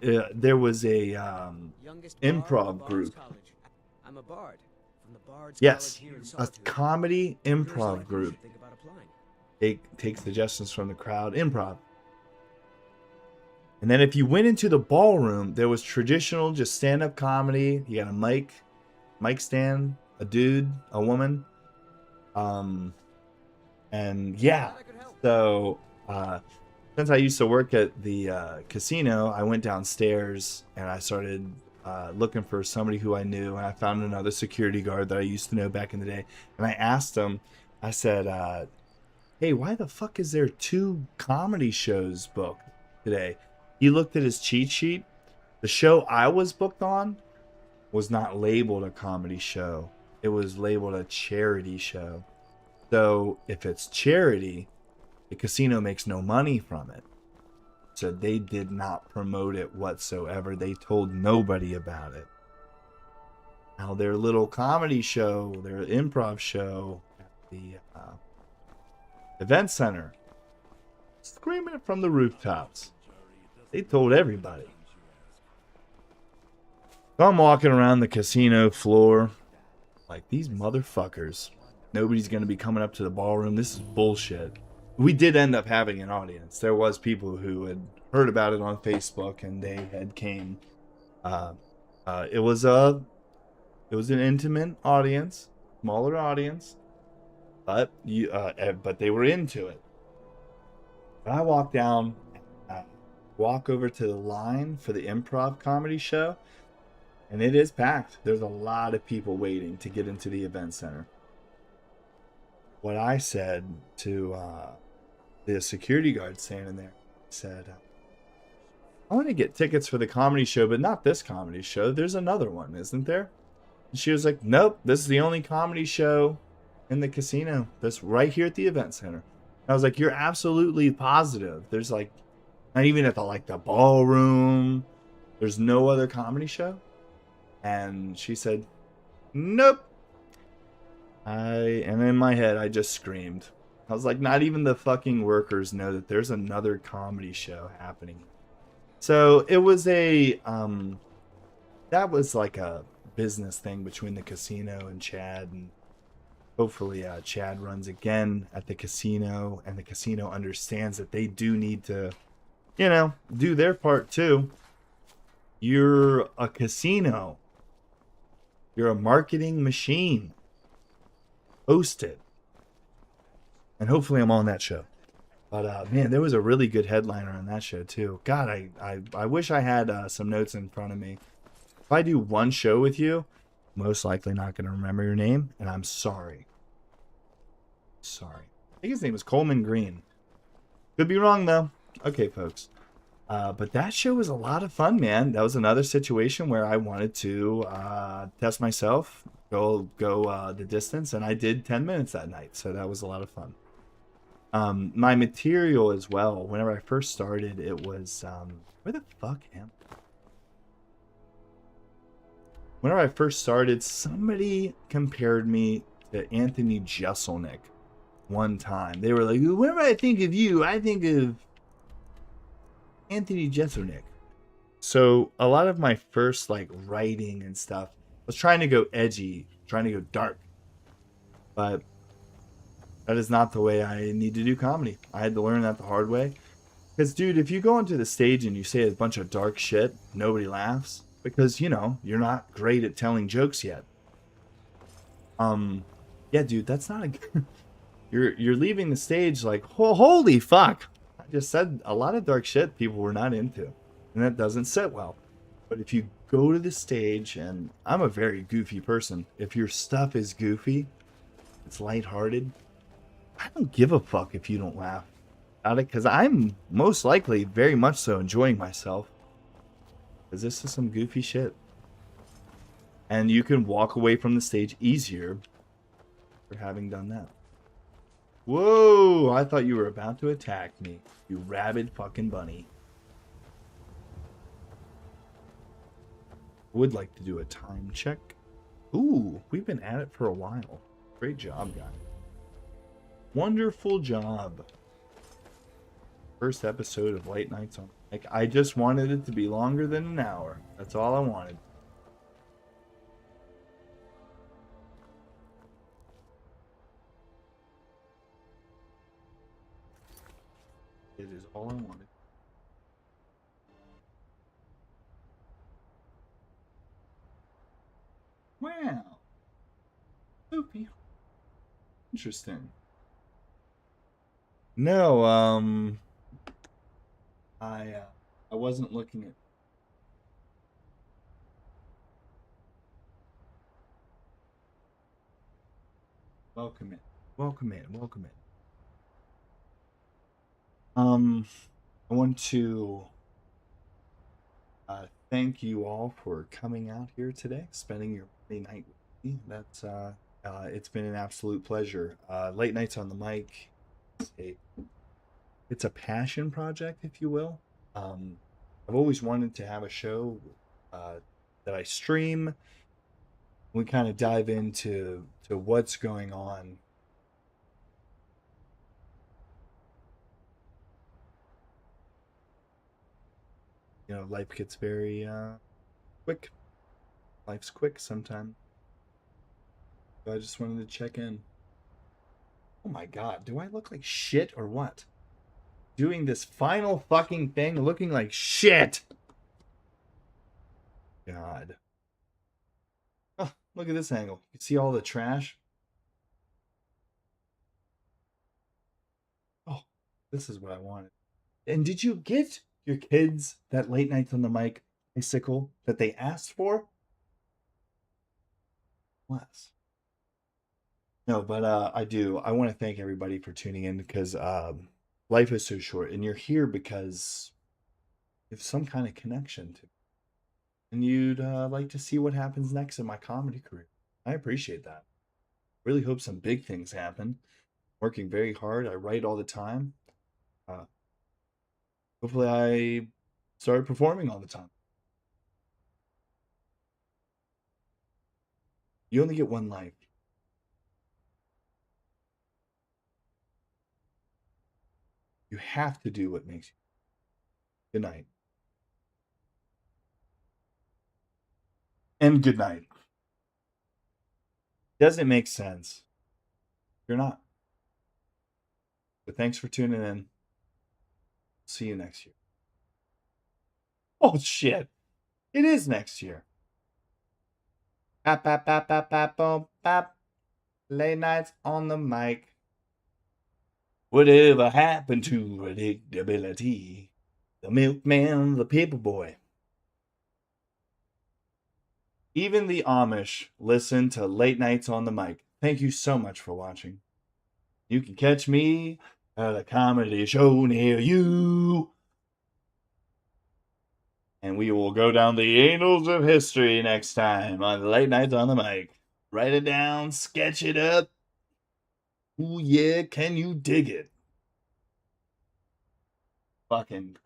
there was a improv group. I'm a bard from the Bard's Yes, College here in a Saltwood. comedy Here's improv like you group. should think about applying. They take suggestions from the crowd. Improv. And then if you went into the ballroom, there was traditional just stand-up comedy. You got a mic stand, a dude, a woman. And yeah. So since I used to work at the casino, I went downstairs and I started looking for somebody who I knew, and I found another security guard that I used to know back in the day. And I asked him, I said, hey, why the fuck is there 2 comedy shows booked today? He looked at his cheat sheet. The show I was booked on was not labeled a comedy show. It was labeled a charity show. So if it's charity, the casino makes no money from it. So they did not promote it whatsoever. They told nobody about it. Now their little comedy show, their improv show at the event center, screaming it from the rooftops. They told everybody. So I'm walking around the casino floor like, these motherfuckers. Nobody's going to be coming up to the ballroom. This is bullshit. We did end up having an audience. There was people who had heard about it on Facebook and they had came. It was an intimate audience, smaller audience, but they were into it. But I walked down, walk over to the line for the improv comedy show, and it is packed. There's a lot of people waiting to get into the event center. What I said to the security guard standing there, I said, I want to get tickets for the comedy show, but not this comedy show. There's another one, isn't there? And she was like, nope, this is the only comedy show in the casino. That's right here at the event center. I was like, you're absolutely positive. There's like, not even at the ballroom. There's no other comedy show. And she said, nope. And in my head, I just screamed. I was like, not even the fucking workers know that there's another comedy show happening. So it was that was like a business thing between the casino and Chad, and hopefully Chad runs again at the casino, and the casino understands that they do need to, do their part too. You're a casino. You're a marketing machine. Host it. And hopefully I'm on that show. But man, there was a really good headliner on that show too. God, I wish I had some notes in front of me. If I do one show with you, most likely not going to remember your name, and I'm sorry. Sorry. I think his name was Coleman Green. Could be wrong though. Okay, folks. But that show was a lot of fun, man. That was another situation where I wanted to test myself, go the distance, and I did 10 minutes that night. So that was a lot of fun. My material as well, whenever I first started, it was where the fuck am I? Whenever I first started, somebody compared me to Anthony Jeselnik one time. They were like, whenever I think of you, I think of Anthony Jeselnik. So a lot of my first writing and stuff was trying to go edgy, trying to go dark. But that is not the way I need to do comedy. I had to learn that the hard way. Because, dude, if you go onto the stage and you say a bunch of dark shit, nobody laughs. Because, you're not great at telling jokes yet. Yeah, dude, that's not a... You're leaving the stage like, oh, holy fuck. I just said a lot of dark shit people were not into. And that doesn't sit well. But if you go to the stage, and I'm a very goofy person. If your stuff is goofy, it's lighthearted, I don't give a fuck if you don't laugh at it, because I'm most likely very much so enjoying myself. Because this is some goofy shit. And you can walk away from the stage easier for having done that. Whoa, I thought you were about to attack me, you rabid fucking bunny. Would like to do a time check. Ooh, we've been at it for a while. Great job, guys. Wonderful job. First episode of Late Nights on. I just wanted it to be longer than an hour. That's all I wanted. It is all I wanted. Wow. Sophie. Interesting. No, I wasn't looking at. Welcome in. Welcome in. Welcome in. I want to thank you all for coming out here today, spending your Monday night with me. That's it's been an absolute pleasure. Late Nights on the Mic. It's a passion project, if you will. I've always wanted to have a show that I stream. We kind of dive into what's going on. Life gets very quick. Life's quick sometimes. So I just wanted to check in. Oh my god, do I look like shit or what? Doing this final fucking thing looking like shit. God. Oh, look at this angle. You see all the trash? Oh, this is what I wanted. And did you get your kids that Late Nights on the Mic bicycle that they asked for? Less. No, but I do. I want to thank everybody for tuning in, because life is so short, and you're here because you have some kind of connection to, and you'd like to see what happens next in my comedy career. I appreciate that. really hope some big things happen. Working very hard. I write all the time. Hopefully I start performing all the time. You only get one life. You have to do what makes you. Good night. And good night. Doesn't make sense. You're not. But thanks for tuning in. See you next year. Oh shit. It is next year. Bap, bap, bap, bap, bap, boom, bap. Late nights on the mic. Whatever happened to predictability? The milkman, the paperboy. Even the Amish listen to Late Nights on the Mic. Thank you so much for watching. You can catch me at a comedy show near you. And we will go down the annals of history next time on Late Nights on the Mic. Write it down, sketch it up. Ooh yeah, can you dig it? Fucking